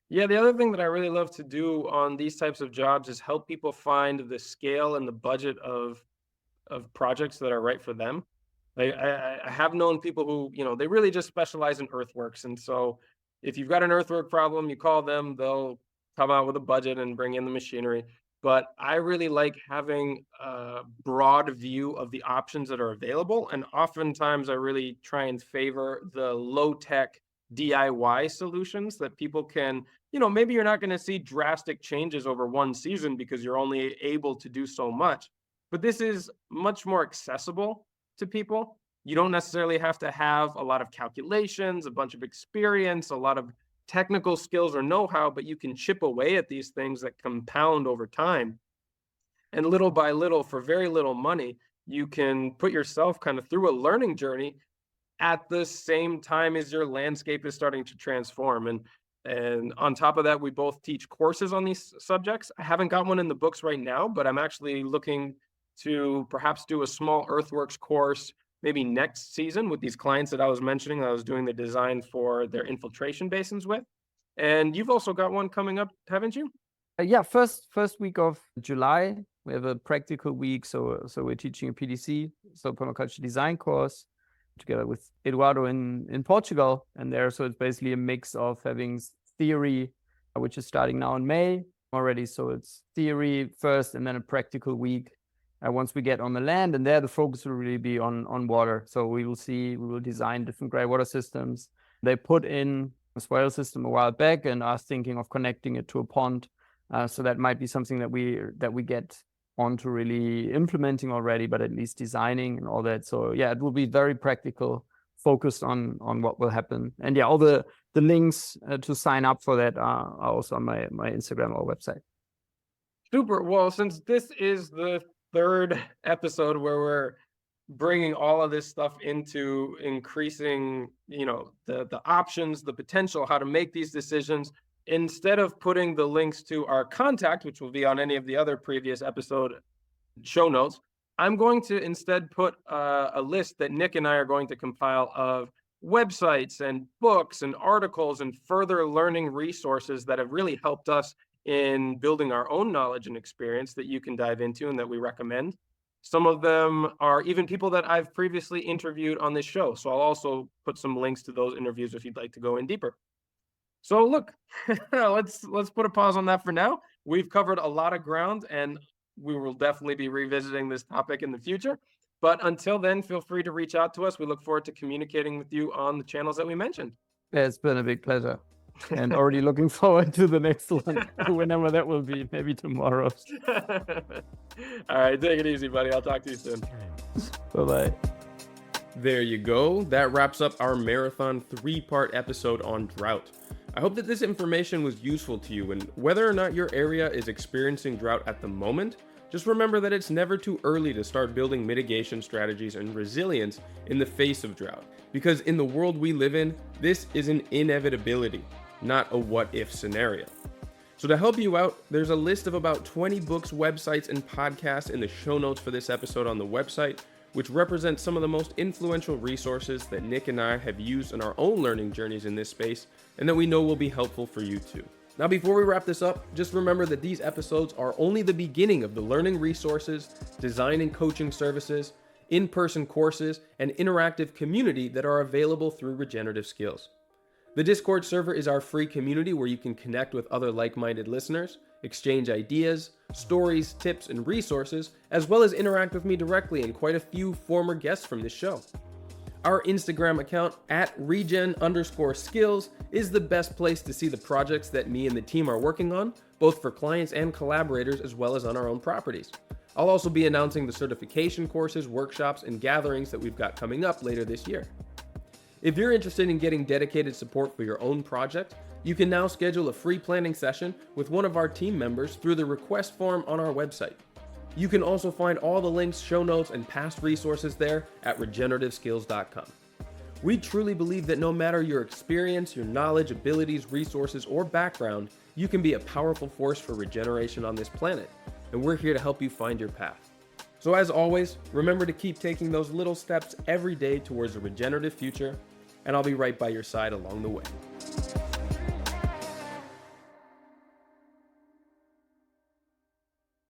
Yeah, the other thing that I really love to do on these types of jobs is help people find the scale and the budget of projects that are right for them. I have known people who, they really just specialize in earthworks. And so if you've got an earthwork problem, you call them, they'll come out with a budget and bring in the machinery. But I really like having a broad view of the options that are available. And oftentimes I really try and favor the low-tech DIY solutions that people can, maybe you're not going to see drastic changes over one season because you're only able to do so much. But this is much more accessible to people. You don't necessarily have to have a lot of calculations, a bunch of experience, a lot of technical skills or know-how, but you can chip away at these things that compound over time. And little by little, for very little money, you can put yourself kind of through a learning journey at the same time as your landscape is starting to transform. And on top of that, we both teach courses on these subjects. I haven't got one in the books right now, but I'm actually looking to perhaps do a small earthworks course maybe next season with these clients that I was mentioning that I was doing the design for their infiltration basins with. And you've also got one coming up, haven't you? Yeah, first week of July, we have a practical week. So we're teaching a PDC, so permaculture design course, together with Eduardo in Portugal. And so it's basically a mix of having theory, which is starting now in May already. So it's theory first and then a practical week once we get on the land. And there the focus will really be on water. So we will design different gray water systems. They put in a swale system a while back and are thinking of connecting it to a pond. So that might be something that we get onto really implementing already, but at least designing and all that. So yeah, it will be very practical, focused on what will happen. And yeah, all the links to sign up for that are also on my Instagram or website. Super. Well, since this is the third episode where we're bringing all of this stuff into increasing, the options, the potential, how to make these decisions, instead of putting the links to our contact, which will be on any of the other previous episode show notes, I'm going to instead put a list that Nick and I are going to compile of websites and books and articles and further learning resources that have really helped us in building our own knowledge and experience that you can dive into and that we recommend. Some of them are even people that I've previously interviewed on this show. So I'll also put some links to those interviews if you'd like to go in deeper. So look, let's put a pause on that for now. We've covered a lot of ground, and we will definitely be revisiting this topic in the future. But until then, feel free to reach out to us. We look forward to communicating with you on the channels that we mentioned. It's been a big pleasure. And already looking forward to the next one, whenever that will be, maybe tomorrow. All right, take it easy, buddy. I'll talk to you soon. Bye-bye. There you go. That wraps up our marathon 3-part episode on drought. I hope that this information was useful to you, and whether or not your area is experiencing drought at the moment, just remember that it's never too early to start building mitigation strategies and resilience in the face of drought. Because in the world we live in, this is an inevitability, not a what-if scenario. So to help you out, there's a list of about 20 books, websites, and podcasts in the show notes for this episode on the website, which represents some of the most influential resources that Nick and I have used in our own learning journeys in this space, and that we know will be helpful for you too. Now, before we wrap this up, just remember that these episodes are only the beginning of the learning resources, design and coaching services, in-person courses, and interactive community that are available through Regenerative Skills. The Discord server is our free community where you can connect with other like-minded listeners, exchange ideas, stories, tips, and resources, as well as interact with me directly and quite a few former guests from this show. Our Instagram account @regen_skills is the best place to see the projects that me and the team are working on, both for clients and collaborators, as well as on our own properties. I'll also be announcing the certification courses, workshops, and gatherings that we've got coming up later this year. If you're interested in getting dedicated support for your own project, you can now schedule a free planning session with one of our team members through the request form on our website. You can also find all the links, show notes, and past resources there at regenerativeskills.com. We truly believe that no matter your experience, your knowledge, abilities, resources, or background, you can be a powerful force for regeneration on this planet, and we're here to help you find your path. So as always, remember to keep taking those little steps every day towards a regenerative future, and I'll be right by your side along the way.